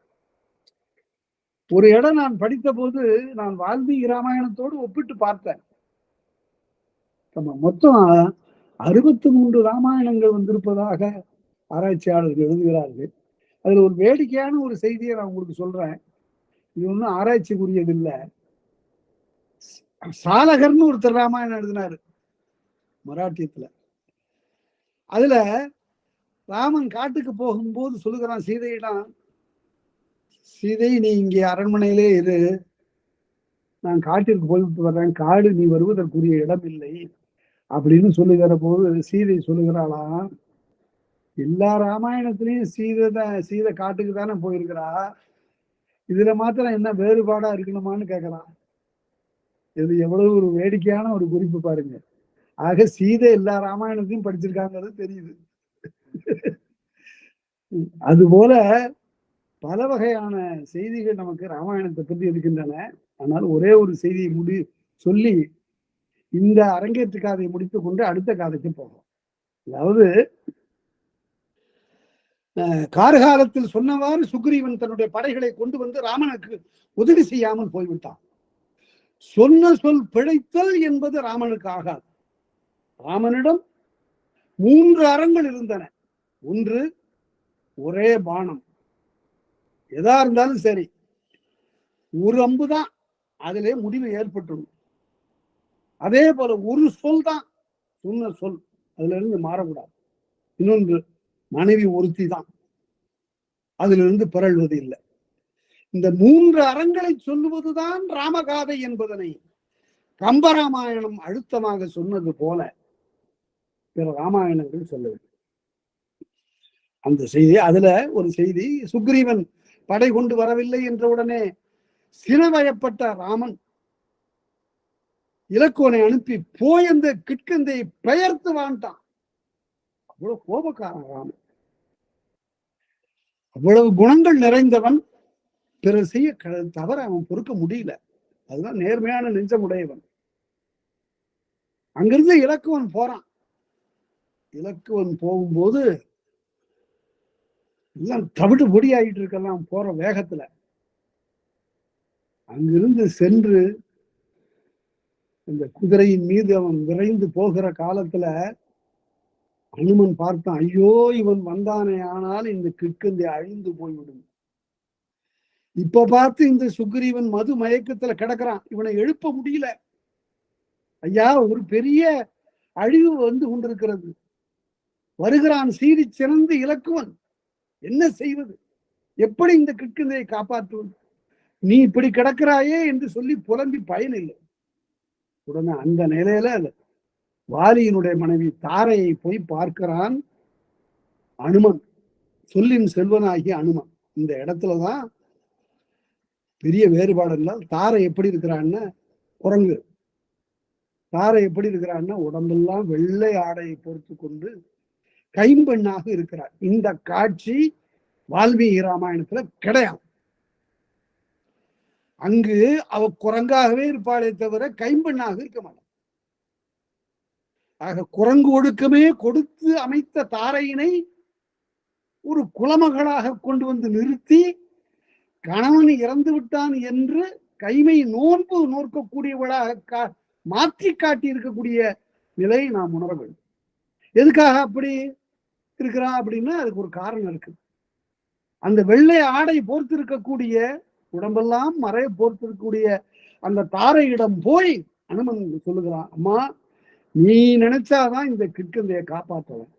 ஒரு இடம் நான் படித்த போது நான் வால்மீகி ராமாயணத்தோடு ஒப்பிட்டு பார்த்தேன். மொத்தம் 63 ராமாயணங்கள் வந்திருப்பதாக ஆராய்ச்சியாளர்கள் எழுதுகிறார்கள். அதுல ஒரு வேடிக்கையான ஒரு செய்தியை நான் உங்களுக்கு சொல்றேன். இது ஒன்றும் ஆராய்ச்சிக்குரியது இல்லை. சாலகர்னு ஒருத்தர் ராமாயணம் எழுதினாரு மராட்டியத்துல. அதுல ராமன் காட்டுக்கு போகும்போது சொல்லுகிறான் சீதையிடம், சீதை நீ இங்கே அரண்மனையிலே இரு, நான் காட்டிற்கு போய்விட்டு வர்றேன், காடு நீ வருவதற்குரிய இடம் இல்லை அப்படின்னு சொல்லுகிற போது சீதை சொல்லுகிறாளாம், எல்லா ராமாயணத்திலையும் சீதை காட்டுக்கு தானே போயிருக்கிறா, இதுல மாத்திரம் என்ன வேறுபாடா இருக்கணுமான்னு கேட்கலாம். இது எவ்வளவு ஒரு வேடிக்கையான ஒரு குறிப்பு பாருங்க. ஆக சீதை எல்லா ராமாயணத்தையும் படிச்சிருக்காங்கிறது தெரியுது. அதுபோல பல வகையான செய்திகள் நமக்கு ராமாயணத்தை பற்றி இருக்கின்றன. ஆனால் ஒரே ஒரு செய்தியை சொல்லி இந்த அரங்கேற்று காதையை முடித்துக் கொண்டு அடுத்த காதைக்கு போகும். அதாவது கார்காலத்தில் சொன்னவாறு சுக்ரீவன் தன்னுடைய படைகளை கொண்டு வந்து ராமனுக்கு உதவி செய்யாமல் போய்விட்டான். சொன்ன சொல் பிழைத்தல் என்பது ராமனுக்கு ஆகாது. ராமனிடம் 3 அறங்கள் இருந்தன. ஒன்று, ஒரே பானம். எதா இருந்தாலும் சரி, ஒரு அம்புதான், அதிலே முடிவு ஏற்பட்டுள்ளது. அதே போல ஒரு சொல் தான், சொன்ன சொல், அதுல இருந்து மாறக்கூடாது. இன்னொன்று, மனைவி ஒருத்தி தான், அதுல இருந்து பிறழ்வது இல்லை. இந்த 3 அறங்களை சொல்லுவதுதான் ராமகாதை என்பதனை கம்பராமாயணம் அழுத்தமாக சொன்னது போல பிற ராமாயணங்கள் சொல்லவில்லை. அந்த செய்தி, அதுல ஒரு செய்தி, சுக்ரீவன் படை கொண்டு வரவில்லை என்ற உடனே சினவயப்பட்ட ராமன் இலக்குவனை அனுப்பி போய் அந்த கிட்கந்தையை பெயர்த்து வாழ்ந்தான். அவ்வளவு கோபக்காரன் ராமன், அவ்வளவு குணங்கள் நிறைந்தவன். பிறர் செய்ய தவற அவன் பொறுக்க முடியல. அதுதான் நேர்மையான நெஞ்சமுடையவன். அங்கிருந்து இலக்குவன் போறான். இலக்குவன் போகும்போது எல்லாம் தவிடு பொடி ஆகிட்டு இருக்கலாம் போற வேகத்துல. அங்கிருந்து சென்று இந்த குதிரையின் மீது அவன் விரைந்து போகிற காலத்துல அனுமன் பார்த்தான். ஐயோ, இவன் வந்தானே ஆனால் இந்த கிட்கந்தை அழிந்து போய்விடும். இப்ப பார்த்து இந்த சுக்ரீவன் மது மயக்கத்துல கிடக்குறான், இவனை எழுப்ப முடியல. ஐயா, ஒரு பெரிய அழிவு வந்து கொண்டிருக்கிறது. வருகிறான் சீறி சிறந்து இலக்குவன், என்ன செய்வது? எப்படி இந்த கிட்கந்தையை காப்பாற்றுவது? நீ இப்படி கிடக்கிறாயே என்று சொல்லி புலம்பி பயனில்லை. உடனே அந்த நிலையில வாலியினுடைய மனைவி தாரையை போய் பார்க்கிறான் அனுமன், சொல்லின் செல்வனாகிய அனுமன். இந்த இடத்துலதான் பெரிய வேறுபாடு இல்லை. தாரை எப்படி இருக்கிறான்னு, குரங்கு தாரை எப்படி இருக்கிறான்னா உடம்பெல்லாம் வெள்ளை ஆடையை பொறுத்து கொண்டு கைம்பெண்ணாக இருக்கிறார். இந்த காட்சி வால்மீகி ராமாயணத்துல கிடையாது. அங்கு அவ குரங்காகவே இருப்பாளே தவிர கைம்பெண்ணாக இருக்க மாட்டான். ஆக குரங்கு ஒடுக்கமே கொடுத்து அமைத்த தாரையினை ஒரு குலமகளாக கொண்டு வந்து நிறுத்தி கணவன் இறந்து விட்டான் என்று கைமை நோன்பு நோக்கக்கூடியவளாக மாற்றி காட்டி இருக்கக்கூடிய நிலையை நாம் உணர வேண்டும். எதுக்காக அப்படி இருக்கிறா அப்படின்னா அதுக்கு ஒரு காரணம் இருக்கு. அந்த வெள்ளை ஆடை போர்த்து இருக்கக்கூடிய, உடம்பெல்லாம் மறைய போர்த்து இருக்கக்கூடிய அந்த தாரையிடம் போய் அனுமன் சொல்லுகிறான், அம்மா, நீ நினைச்சாதான் இந்த கிட்கந்தையை காப்பாற்றலாம்.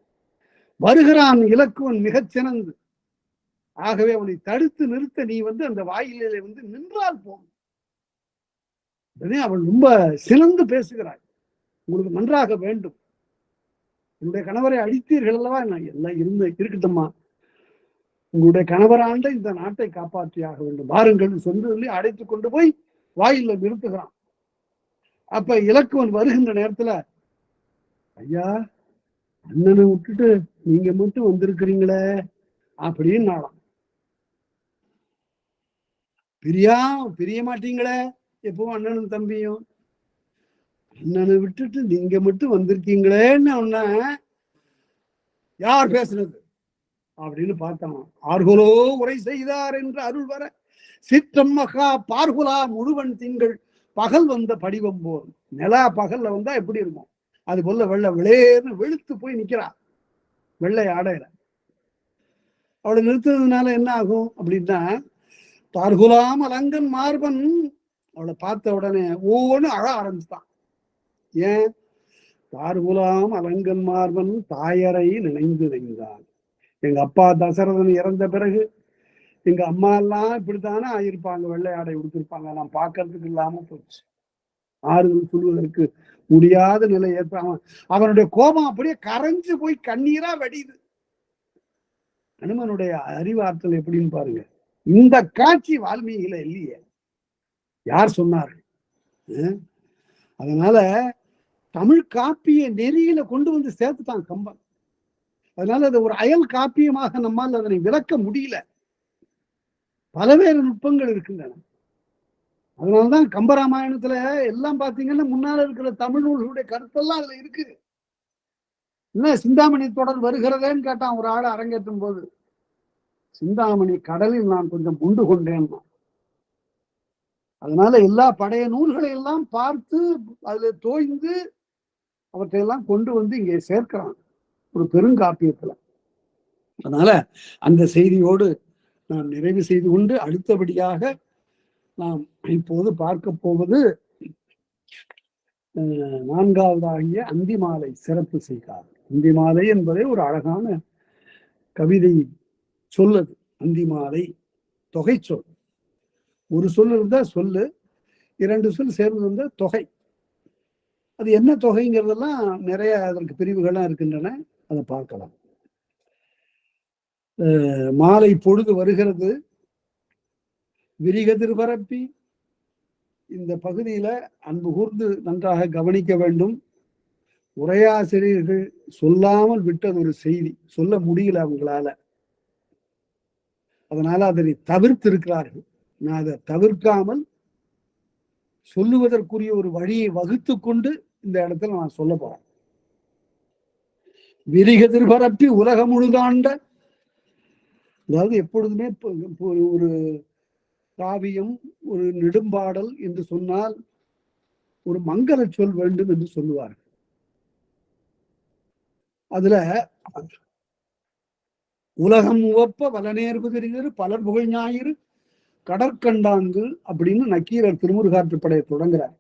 வருகிறான் இலக்குவன் மிகச் சிறந்து, ஆகவே அவனை தடுத்து நிறுத்த நீ வந்து அந்த வாயிலே வந்து நின்றால் போகும். அவள் ரொம்ப சிறந்து பேசுகிறாய், உங்களுக்கு நன்றாக வேண்டும். என்னுடைய கணவரை அழித்தீர்கள் அல்லவா, நான் எல்லாம் இருக்கட்டும்மா, உங்களுடைய கணவராண்ட இந்த நாட்டை காப்பாற்றியாக வேண்டும், வாருங்கள் சொல்லி அடைத்துக் கொண்டு போய் வாயில நிறுத்துகிறான். அப்ப இலக்குவன் வருகின்ற நேரத்துல, ஐயா, அண்ணனை விட்டுட்டு நீங்க மட்டும் வந்திருக்கிறீங்களே அப்படின்னு நாளாம். பிரிய மாட்டீங்களே, எப்பவும் அண்ணனும் தம்பியும், அண்ணனை விட்டுட்டு நீங்க மட்டும் வந்திருக்கீங்களேன்னு ஒன்ன யார் பேசுனது அப்படின்னு பார்த்தான். ஆர்குலோ உரை செய்தார் என்று அருள் வர சிற்றம் மகா பார்குலா முழுவன் திங்கள் பகல் வந்த படிவம் போல். நிலா பகல்ல வந்தா எப்படி இருக்கும், அது போல வெள்ளை விளையேன்னு வெளுத்து போய் நிக்கிறா வெள்ளை ஆடையில. அவளை நிறுத்துறதுனால என்ன ஆகும் அப்படின்னா, பார்குலாம் அலங்கன் மார்பன் அவளை பார்த்த உடனே ஓன்னு அழ ஆரம்பிச்சுட்டான். ஏன்? பார்குலாம் அலங்கன் மார்பன் தாயரை நினைந்து நினைந்தான். எங்க அப்பா தசரதன் இறந்த பிறகு எங்க அம்மா எல்லாம் இப்படித்தானே ஆயிருப்பாங்க, வெள்ளை ஆடை உடுத்திருப்பாங்க, நான் பார்க்கறதுக்கு இல்லாம போச்சு. ஆறுதல் சொல்வதற்கு முடியாத நிலை ஏற்ப அவனுடைய கோபம் அப்படியே கரைஞ்சு போய் கண்ணீரா வடியுது. அனுமனுடைய அறிவாற்றல் எப்படின்னு பாருங்க. இந்த காட்சி வால்மீகில இல்லையே. யார் சொன்னார்கள்? அதனால தமிழ் காப்பிய நெறியில கொண்டு வந்து சேர்த்துட்டான் கம்பன். அதனால அது ஒரு அயல் காப்பியமாக நம்மால் அதனை விளக்க முடியல. பலவேறு நுட்பங்கள் இருக்கின்றன. அதனாலதான் கம்பராமாயணத்துல எல்லாம் பாத்தீங்கன்னா முன்னால இருக்கிற தமிழ் நூல்களுடைய கருத்தெல்லாம் அதுல இருக்கு. என்ன சிந்தாமணி தொடர் வருகிறதேன்னு கேட்டான் ஒரு ஆள் அரங்கேற்றும் போது. சிந்தாமணி கடலில் நான் கொஞ்சம் உண்டு கொண்டேன். அதனால எல்லா பழைய நூல்களை எல்லாம் பார்த்து அதுல தோய்ந்து அவற்றையெல்லாம் கொண்டு வந்து இங்கே சேர்க்கிறான் ஒரு பெருங்காப்பியத்துல. அதனால அந்த செய்தியோடு நாம் நிறைவு செய்து கொண்டு அடுத்தபடியாக நாம் இப்போது பார்க்க போவது 4வதாகிய அந்திமாலை சிறப்பு செய்கார். அந்திமாலை என்பதே ஒரு அழகான கவிதை சொல்லது. அந்திமாலை தொகை சொல். ஒரு சொல் இருந்தா சொல்லு, 2 சொல் சேர்ந்து வந்த தொகை. அது என்ன தொகைங்கிறதெல்லாம் நிறைய அதற்கு பிரிவுகள்லாம் இருக்கின்றன, அதை பார்க்கலாம். மாலை பொழுது வருகிறது. விரிகதிர் பரப்பி இந்த பகுதியில அன்பு கூர்ந்து நன்றாக கவனிக்க வேண்டும். உரையாசிரியர்கள் சொல்லாமல் விட்டது ஒரு செய்தி, சொல்ல முடியல அவங்களால. அதனால அதனை தவிர்த்து இருக்கிறார்கள். நான் அதை தவிர்க்காமல் சொல்லுவதற்குரிய ஒரு வழியை வகுத்து கொண்டு இந்த இடத்துல நான் சொல்ல போறேன். விரிகதிர் பரப்பி உலகம் முழுதாண்ட, அதாவது எப்பொழுதுமே ஒரு காவியம், ஒரு நெடும்பாடல் என்று சொன்னால் ஒரு மங்கள சொல் வேண்டும் என்று சொல்லுவார்கள். அதுல உலகம் உவப்ப வலநேர்வு தெரிகிறது பலர் புகழ் ஞாயிறு கடற்கண்டாங்கு அப்படின்னு நக்கீரர் திருமுருகாற்றுப்படையை தொடங்குறார்.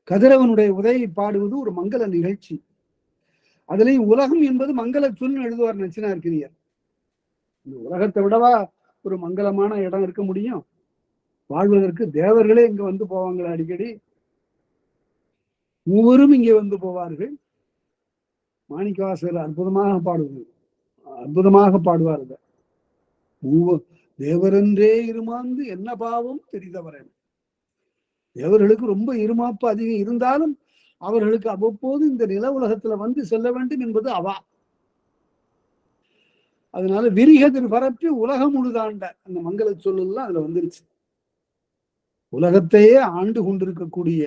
கதிரவனுடைய உதயை பாடுவது ஒரு மங்கள நிகழ்ச்சி. அதுலயும் உலகம் என்பது மங்கள சொல் எழுதுவார் நச்சினார்க்கினியர். இந்த உலகத்தை விடவா ஒரு மங்களமான இடம் இருக்க முடியும்? வாழ்வதற்கு தேவர்களே இங்க வந்து போவாங்களா அடிக்கடி? மூவரும் இங்கே வந்து போவார்கள். மாணிக்கவாசகர் அற்புதமாக பாடுவார்கள். தேவரென்றே இருமாந்து என்ன பாவம் தெரிந்தவரன். தேவர்களுக்கு ரொம்ப இருமாப்பு அதிகம் இருந்தாலும் அவர்களுக்கு அவ்வப்போது இந்த நில உலகத்துல வந்து செல்ல வேண்டும் என்பது அவா. அதனால விரிகதிர் பரப்பி உலகம் முழுதாண்ட அந்த மங்கள சொல்லலாம் அதுல வந்துருச்சு. உலகத்தையே ஆண்டு கொண்டிருக்கக்கூடிய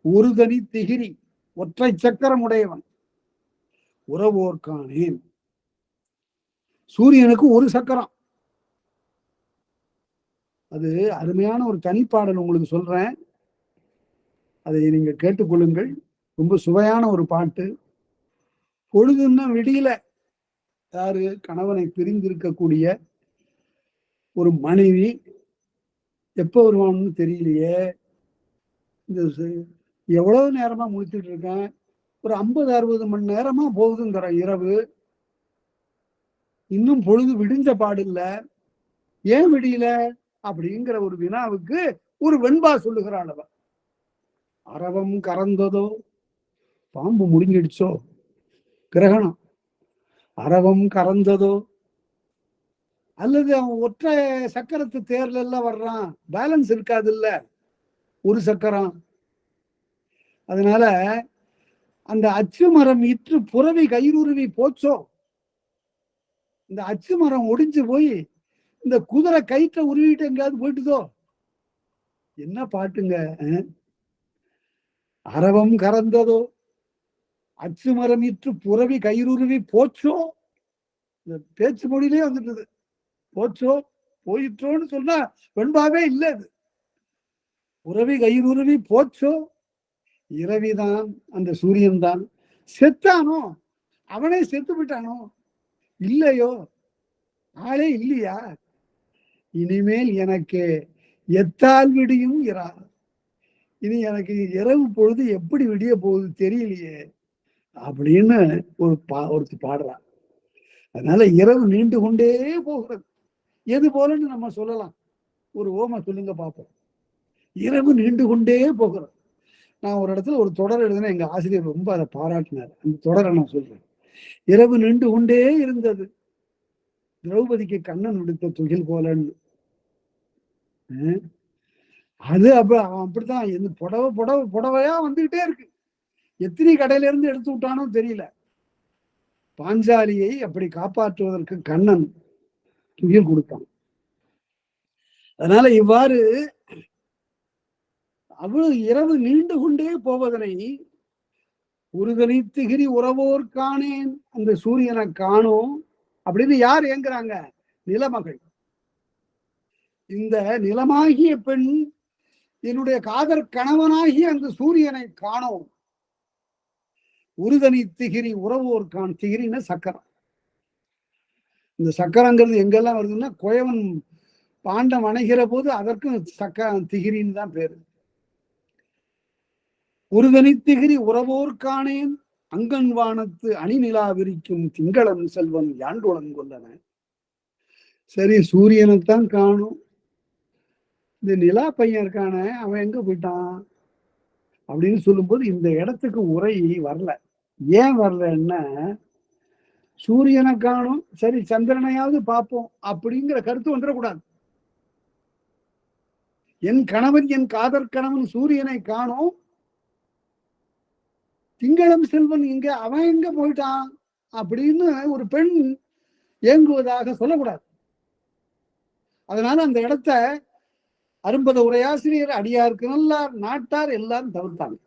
ஒரு தனி திகிரி, ஒற்றை சக்கரம் உடையவன், உறவோர்கானேன். சூரியனுக்கு ஒரு சக்கரம். அது அருமையான ஒரு தனிப்பாடல் உங்களுக்கு சொல்றேன், அதை நீங்க கேட்டுக்கொள்ளுங்கள். ரொம்ப சுவையான ஒரு பாட்டு. பொழுதுன்னா விடியல, யாரு கணவனை பிரிந்திருக்கக்கூடிய ஒரு மனைவி எப்ப வருவான்னு தெரியலையே, இந்த எவ்வளவு நேரமா முடிச்சுட்டு இருக்கேன், ஒரு 50-60 மணி நேரமா போகுதுங்கிற இரவு, இன்னும் பொழுது விடிஞ்ச பாடு இல்ல, ஏன் விடியல அப்படிங்கிற ஒரு வினாவுக்கு ஒரு வெண்பா சொல்லுகிறாள் அவ. அரவம் கறந்ததோ, பாம்பு முடிஞ்சிடுச்சோ, கிரகணம், அரவம் கறந்ததோ, அல்லது அவன் ஒற்றை சக்கரத்து தேர்ல எல்லாம் வர்றான், பேலன்ஸ் இருக்காது இல்ல ஒரு சக்கரம். அதனால அந்த அச்சு மரம் இற்று புறவி கயிறுருவி போச்சோ, இந்த அச்சு மரம் ஒடிஞ்சு போய் இந்த குதிரை கயிற்ற உருவிட்டு எங்கேயாவது போயிட்டுதோ. என்ன பாட்டுங்க! அரவம் கறந்ததோ, அச்சு மரம் இற்று புறவி கயிறுருவி போச்சோ, இந்த பேச்சு மொழியிலே வந்துட்டு போச்சோ போயிற்றோன்னு சொன்னா வெண்பாவே இல்லை. அது உறவி கயிறுருவி போச்சோ, இரவிதான் அந்த சூரியன் தான் செத்தானோ, அவனே செத்து விட்டானோ இல்லையோ, ஆளே இல்லையா, இனிமேல் எனக்கு எத்தால் விடியும் இரா, இனி எனக்கு இரவு பொழுது எப்படி விடிய போகுது தெரியலையே அப்படின்னு ஒருத்தி பாடுறான். அதனால இரவு நீண்டு கொண்டே போகிறது. எது போலன்னு நம்ம சொல்லலாம், ஒரு ஓமை சொல்லுங்க பார்ப்போம். இரவு நீண்டு கொண்டே போகிறது. நான் ஒரு இடத்துல ஒரு தொடர் எழுதுனா எங்க ஆசிரியர் ரொம்ப அதை பாராட்டினார். அந்த தொடரை நான் சொல்றேன். இரவு நின்று கொண்டே இருந்தது, திரௌபதிக்கு கண்ணன் விடுத்த துகில் போலன்னு. அது அவன் அப்படித்தான் இந்த புடவை புடவை புடவையா வந்துகிட்டே இருக்கு. எத்தனை கடையில இருந்து எடுத்து விட்டானோ தெரியல. பாஞ்சாலியை அப்படி காப்பாற்றுவதற்கு கண்ணன் துயில் கொடுத்தான். அதனால இவ்வாறு அவ்வளவு இரவு நீண்டு கொண்டே போவதனை ஒருதனி திகிரி உறவோர் காணேன், அந்த சூரியனை காணோம் அப்படின்னு யார் ஏங்குறாங்க? நிலமகள். இந்த நிலமாகிய பெண் என்னுடைய காதல் கணவனாகிய அந்த சூரியனை காணோம். ஒருதனி திகிரி உறவோர் கான். திகிரின்னா சக்கரம். இந்த சக்கரங்கிறது எங்கெல்லாம் வருதுன்னா, குயவன் பாண்டம் அணைகிற போது அதற்கும் திகிரின்னு தான் பேரு. ஒருதனி திகிரி உறவோர் காணேன், அங்கன் வானத்து அணிநிலா விரிக்கும் திங்களன் செல்வன் யாண்டுளன் கொல்லன. சரி, சூரியனைத்தான் காணும். இந்த நிலா பையன் இருக்கான, அவன் எங்க போயிட்டான் அப்படின்னு சொல்லும்போது இந்த இடத்துக்கு உரை வரல. ஏன் வரலன்னா, சூரியனை காணும், சரி சந்திரனையாவது பார்ப்போம் அப்படிங்கிற கருத்து வந்துடக்கூடாது. என் கணவன், என் காதற் கணவன் சூரியனை காணோம், திங்களம் செல்வன் இங்க, அவன் எங்க போயிட்டான் அப்படின்னு ஒரு பெண் ஏங்குவதாக சொல்லக்கூடாது. அதனால அந்த இடத்த அரும்பத உரையாசிரியர், அடியாருக்கு நல்லார், நாட்டார் எல்லாரும் தவிர்த்தாங்க.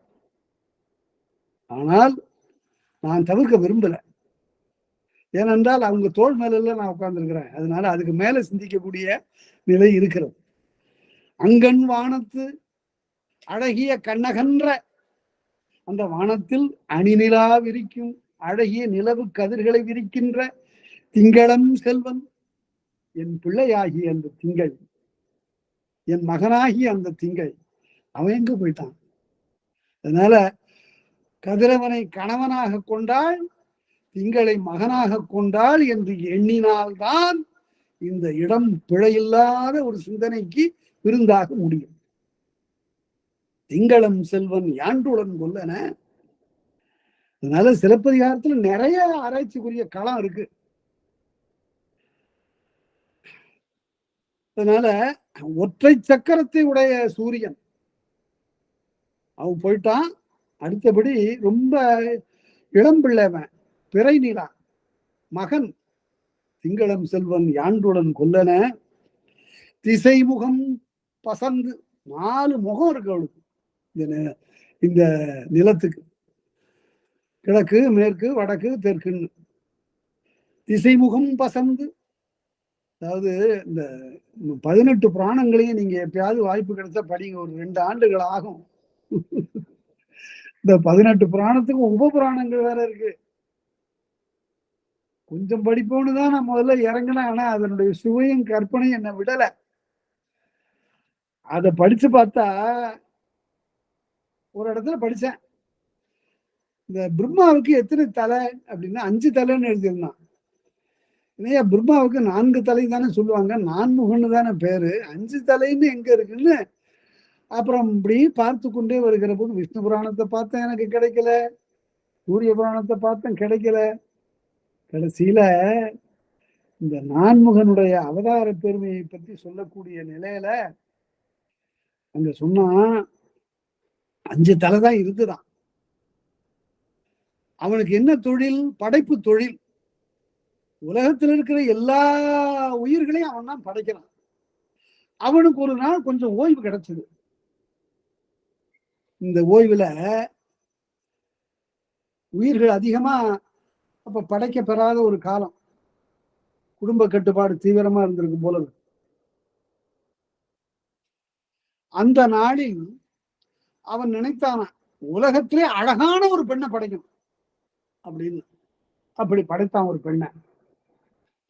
ஆனால் நான் தவிர்க்க விரும்பல. ஏனென்றால் அவங்க தோல் மேல நான் உட்கார்ந்துருக்கிறேன். அதனால அதுக்கு மேல சிந்திக்கக்கூடிய நிலை இருக்கிறது. அங்கன் வானத்து அழகிய கண்ணகன்ற அந்த வானத்தில் அணிநிலா விரிக்கும் அழகிய நிலவு கதிர்களை விரிக்கின்ற திங்களம் செல்வன், என் பிள்ளையாகிய அந்த திங்கள், என் மகனாகிய அந்த திங்கள், அவன் எங்க போயிட்டான்? அதனால கதிரவனை கணவனாக கொண்டாள், திங்களை மகனாக கொண்டாள் என்று எண்ணினால்தான் இந்த இடம் பிழையில்லாத ஒரு சிந்தனைக்கு விருந்தாக முடியும். திங்களம் செல்வன் யாண்டுடன் கொல்லன. அதனால சிலப்பதிகாரத்துல நிறைய ஆராய்ச்சிக்குரிய களம் இருக்கு. அதனால ஒற்றை சக்கரத்தை உடைய சூரியன் அவன் போயிட்டான். அடுத்தபடி ரொம்ப இளம்பிள்ளைவன் பிறை நிலா மகன் திங்களம் செல்வன் யாண்டுடன் கொல்லன. திசை முகம் பசந்து, 4 முகம் இருக்கு அவளுக்கு இந்த நிலத்துக்கு, கிழக்கு மேற்கு வடக்கு தெற்குன்னு. திசைமுகம் பசந்து, அதாவது இந்த 18 புராணங்களையும் நீங்க எப்பயாவது வாய்ப்பு கிடைச்சா படிங்க. ஒரு 2 ஆண்டுகள் ஆகும். இந்த 18 புராணத்துக்கும் உப புராணங்கள் வேற இருக்கு. கொஞ்சம் படிப்போன்னு தான் நான் முதல்ல இறங்கினேன். ஆனா அதனுடைய சுவையும் கற்பனையும் என்ன விடல. அதை படிச்சு பார்த்தா, ஒரு இடத்துல படிச்சேன், இந்த பிரம்மாவுக்கு எத்தனை தலை அப்படின்னா 5 தலைன்னு எழுதியிருந்தான். இல்லையா, பிரம்மாவுக்கு 4 தலை தானே சொல்லுவாங்க, 4 தானே பேரு, 5 தலைன்னு எங்க இருக்குன்னு அப்புறம் இப்படி பார்த்து கொண்டே வருகிற போது விஷ்ணு புராணத்தை பார்த்தேன், எனக்கு கிடைக்கல. சூரிய புராணத்தை பார்த்தேன், கிடைக்கல. கடைசியில இந்த 4 அவதார பெருமையை பற்றி சொல்லக்கூடிய நிலையில அங்க சொன்னா 5 தலை தான் இருக்குதான். அவனுக்கு என்ன தொழில்? படைப்பு தொழில். உலகத்தில் இருக்கிற எல்லா உயிர்களையும் அவன் தான் படைக்கிறான். அவனுக்கு ஒரு நாள் கொஞ்சம் ஓய்வு கிடைச்சது. இந்த ஓய்வுல உயிர்கள் அதிகமா அப்ப படைக்க பெறாத ஒரு காலம், குடும்ப கட்டுப்பாடு தீவிரமா இருந்திருக்கும் போல. அந்த நாளில் அவன் நினைத்தானா, உலகத்திலே அழகான ஒரு பெண்ணை படைக்கணும் அப்படின்னு. அப்படி படைத்தான் ஒரு பெண்ணை.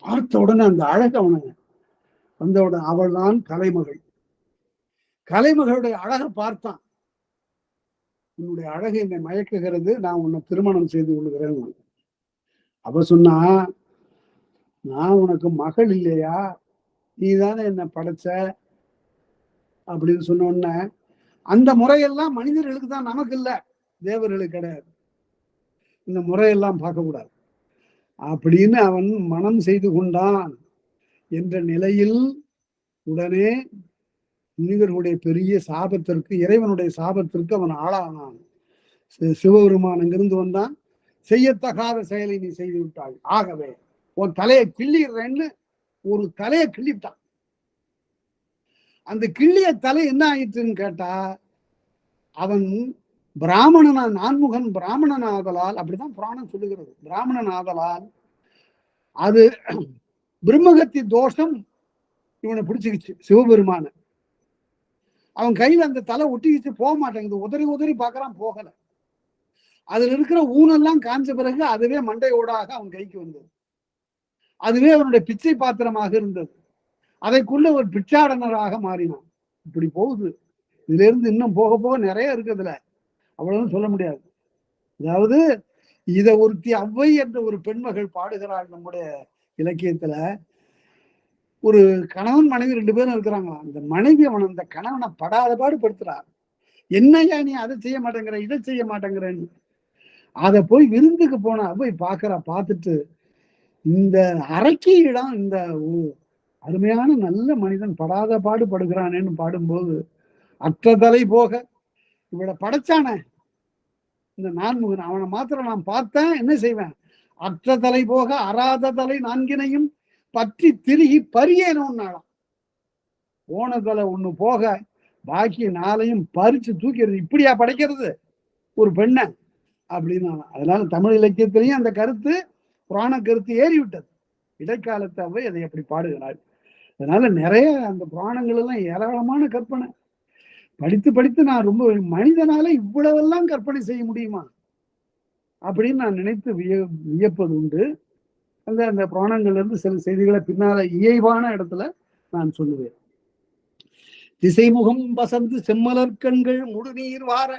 பார்த்த உடனே அந்த அழகு அவனை வந்தவுடன், அவள் தான் கலைமகள். கலைமகளுடைய அழகை பார்த்தான். உன்னுடைய அழகு என்னை மயக்குகிறது, நான் உன்னை திருமணம் செய்து கொள்கிறேன். அவ சொன்னா, நான் உனக்கு மகள் இல்லையா, நீ தானே என்னை படைச்ச அப்படின்னு சொன்ன உடனே, அந்த முறையெல்லாம் மனிதர்களுக்கு தான், நமக்கு இல்லை, தேவர்களுக்கு கிடையாது. இந்த முறையெல்லாம் பார்க்கக்கூடாது அப்படின்னு அவன் மனம் செய்து கொண்டான் என்ற நிலையில் உடனே முனிவர்களுடைய பெரிய சாபத்திற்கு, இறைவனுடைய சாபத்திற்கு அவன் ஆளானான். சிவபெருமான் அங்கிருந்து வந்தான், செய்யத்தகாத செயலை நீ செய்து விட்டாய், ஆகவே உன் தலையை கிள்ளிடுறேன்னு ஒரு தலையை கிள்ளிட்டான். அந்த கிள்ளிய தலை என்ன ஆயிற்றுன்னு கேட்டா, அவன் பிராமணனா, நான்முகன் பிராமணன் ஆதலால், அப்படிதான் புராணம் சொல்லுகிறது, பிராமணன் ஆதலால் அது பிரம்மகத்தி தோஷம் இவனை பிடிச்சிக்கிச்சு சிவபெருமான. அவன் கையில அந்த தலை ஒட்டிக்கிச்சு, போக மாட்டேங்குது, உதறி உதறி பார்க்கறான், போகல. அதுல இருக்கிற ஊனெல்லாம் காஞ்ச பிறகு அதுவே மண்டையோடாக அவன் கைக்கு வந்தது. அதுவே அவனுடைய பிச்சை பாத்திரமாக இருந்தது. அதைக்குள்ள ஒரு பிச்சாடனராக மாறினான். இப்படி போகுது. இதுல இருந்து இன்னும் போக போக நிறைய இருக்குதுல, அவ்வளவு சொல்ல முடியாது. அதாவது இத ஒருத்தி அவ்வை என்ற ஒரு பெண்மகள் பாடுகிறாள் நம்முடைய இலக்கியத்துல. ஒரு கணவன் மனைவி 2 பேரும் இருக்கிறாங்களா. அந்த மனைவி அவன் அந்த கணவனை படாத பாடு படுத்துறார். என்னையா நீ அதை செய்ய மாட்டேங்கிற, இதை செய்ய மாட்டேங்கிறன்னு. அதை போய் விருந்துக்கு போன அவ்வை பாக்குறா. பார்த்துட்டு இந்த அரைக்கி இடம், இந்த அருமையான நல்ல மனிதன் படாத பாடு படுகிறானேன்னு பாடும்போது, அற்ற தலை போக இவளை படைச்சான இந்த நான்முகன், அவனை மாத்திரம் நான் பார்த்தேன், என்ன செய்வேன், அற்ற தலை போக அறாத தலை நான்கினையும் பற்றி திருகி பரியேனோன்னாலாம். போன தலை ஒண்ணு போக பாக்கி 4ஐயும் பறிச்சு தூக்கிறது. இப்படியா படைக்கிறது ஒரு பெண்ணை அப்படின்னு. அதனால தமிழ் இலக்கியத்திலையும் அந்த கருத்து, புராண கருத்து ஏறிவிட்டது. இடைக்காலத்தை அவை அதை அப்படி பாடுகிறாள். அதனால நிறைய அந்த புராணங்கள் எல்லாம் ஏராளமான கற்பனை. படித்து படித்து நான் ரொம்ப, மனிதனால இவ்வளவெல்லாம் கற்பனை செய்ய முடியுமா அப்படின்னு நான் நினைத்து வியப்பது உண்டு. அந்த புராணங்கள்ல இருந்து சில செய்திகளை பின்னால இயைவான இடத்துல நான் சொல்லுவேன். திசைமுகம் வசந்து செம்மலர் கண்கள் முழுநீர் வார,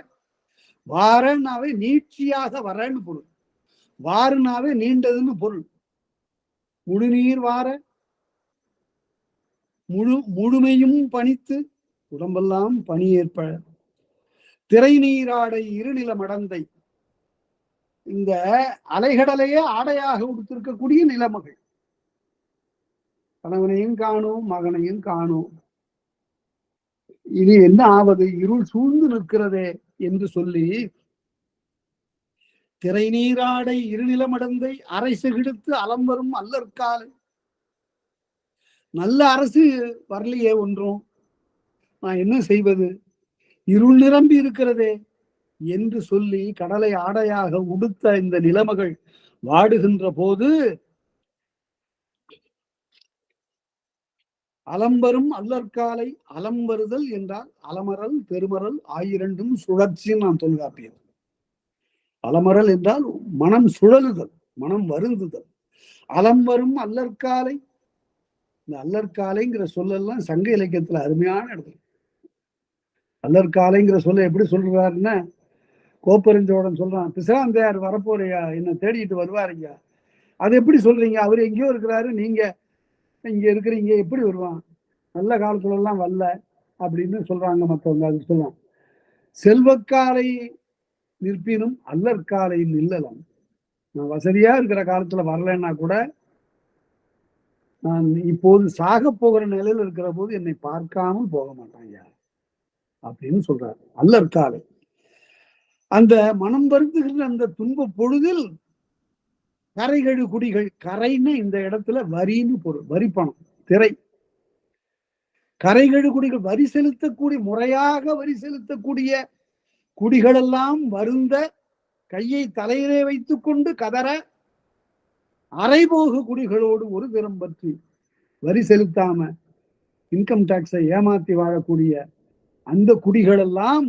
வாரனாவே நீட்சியாக வரன்னு பொருள், வாருனாவே நீண்டதுன்னு பொருள். முழுநீர் வார, முழுமையும் பணித்து உடம்பெல்லாம் பனி ஏற்ப, திரை நீராடை இருநில மடந்தை, இந்த அலைகடலையே ஆடையாக உடுத்திருக்கக்கூடிய நிலமகள், கணவனையும் காணும் மகனையும் காணும், இது என்ன ஆவது, இருள் சூழ்ந்து நிற்கிறதே என்று சொல்லி, திரை நீராடை இருநிலமடந்தை அரசு கிடுத்து அலம்பரும் அல்லற்காலை, நல்ல அரசு வரலையே ஒன்றும், நான் என்ன செய்வது, இருள் நிரம்பி இருக்கிறதே என்று சொல்லி கடலை ஆடையாக உடுத்த இந்த நிலமகள் வாடுகின்ற போது, அலம்பரும் அல்லற்காலை, அலம்பருதல் என்றால் அலமரல் பெருமரல் ஆயிரண்டும் சுழற்சின்னு நான் தொல்காப்பியர். அலமரல் என்றால் மனம் சுழலுதல், மனம் வருந்துதல். அலம்பரும் அல்லற்காலை, இந்த அல்லற்காலைங்கிற சொல்லெல்லாம் சங்க இலக்கியத்துல அருமையான இடத்துல. அல்லற்காலைங்கிற சொல்ல எப்படி சொல்றாருன்னா, கோப்பெருஞ்சோழன் சொல்றான், பிசிராந்தையார் வரப்போறியா, என்ன தேடிட்டு வருவாருங்க, அது எப்படி சொல்றீங்க, அவர் எங்கேயோ இருக்கிறாரு, நீங்க இங்க இருக்கிறீங்க, எப்படி வருவான், நல்ல காலத்துல எல்லாம் வரல அப்படின்னு சொல்றாங்க மற்றவங்க. அது சொல்லலாம், செல்வக்காலை நிற்பினும் அல்லற்காலை நில்லலாம். நான் வசதியா இருக்கிற காலத்துல வரலன்னா கூட, நான் இப்போது சாக போகிற நிலையில இருக்கிற போது என்னை பார்க்காமல் போக மாட்டாங்க அப்படின்னு சொல்றாரு. அல்லற்காலை, அந்த மனம் வருந்துகின்ற அந்த துன்ப பொழுதில் கரைகழு குடிகள், கரைன்னு இந்த இடத்துல வரின்னு பொருள், வரி பணம், திரை. கரைகழு குடிகள், வரி செலுத்தக்கூடிய, முறையாக வரி செலுத்தக்கூடிய குடிகளெல்லாம் வருந்த கையை தலையிலே வைத்துக் கொண்டு கதற, அரைபோகு குடிகளோடு ஒரு திறம் பற்றி வரி செலுத்தாம இன்கம் டாக்ஸை ஏமாத்தி வாழக்கூடிய அந்த குடிகளெல்லாம்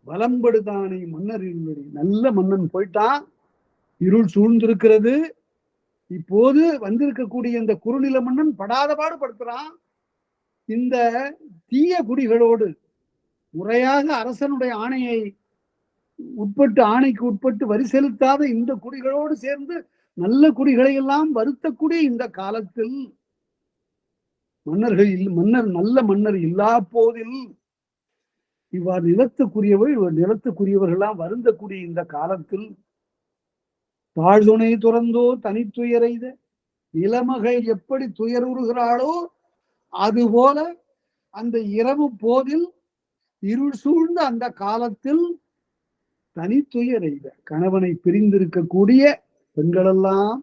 வலம்படுதானை மன்னரின், நல்ல மன்னன் போயிட்டான், இருள் சூழ்ந்திருக்கிறது, இப்போது வந்திருக்கக்கூடிய இந்த குறுநில மன்னன் படாத பாடுபடுத்துறான், இந்த தீய குடிகளோடு முறையாக அரசனுடைய ஆணையை உட்பட்டு, ஆணைக்கு உட்பட்டு வரி செலுத்தாத இந்த குடிகளோடு சேர்ந்து நல்ல குடிகளை எல்லாம் வருத்தக்கூடிய இந்த காலத்தில், நல்ல மன்னர் இல்லா போதில் இவ்வாறு நிலத்துக்குரியவர்கள்லாம் வருந்தக்கூடிய இந்த காலத்தில், தாழ்துணை துறந்தோ தனித்துயரைத நிலமகள் எப்படி துயருகிறாளோ அதுபோல அந்த இரவு போதில் இருள் சூழ்ந்த அந்த காலத்தில் தனித்துயர் எய்த கணவனை பிரிந்திருக்கக்கூடிய பெண்களெல்லாம்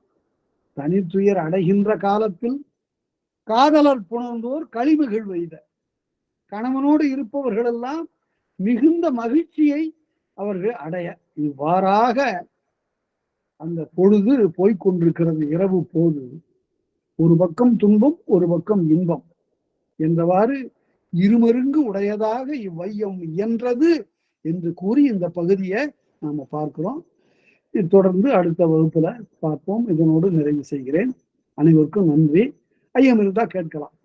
தனித்துயர் அடைகின்ற காலத்தில் காதலர் புணர்ந்தோர் களிமகிழ் வைத கணவனோடு இருப்பவர்கள் எல்லாம் மிகுந்த மகிழ்ச்சியை அவர்கள் அடைய, இவ்வாறாக அந்த பொழுது போய்கொண்டிருக்கிறது. இரவு போது ஒரு பக்கம் துன்பம், ஒரு பக்கம் இன்பம் என்றவாறு இருமருங்கு உடையதாக இவ்வையம் இயன்றது என்று கூறி இந்த பகுதியை நாம பார்க்கிறோம். தொடர்ந்து அடுத்த வகுப்புல பார்ப்போம். இதனோடு நிறைவு செய்கிறேன். அனைவருக்கும் நன்றி. ஐயம் இருந்தா கேட்கலாம்.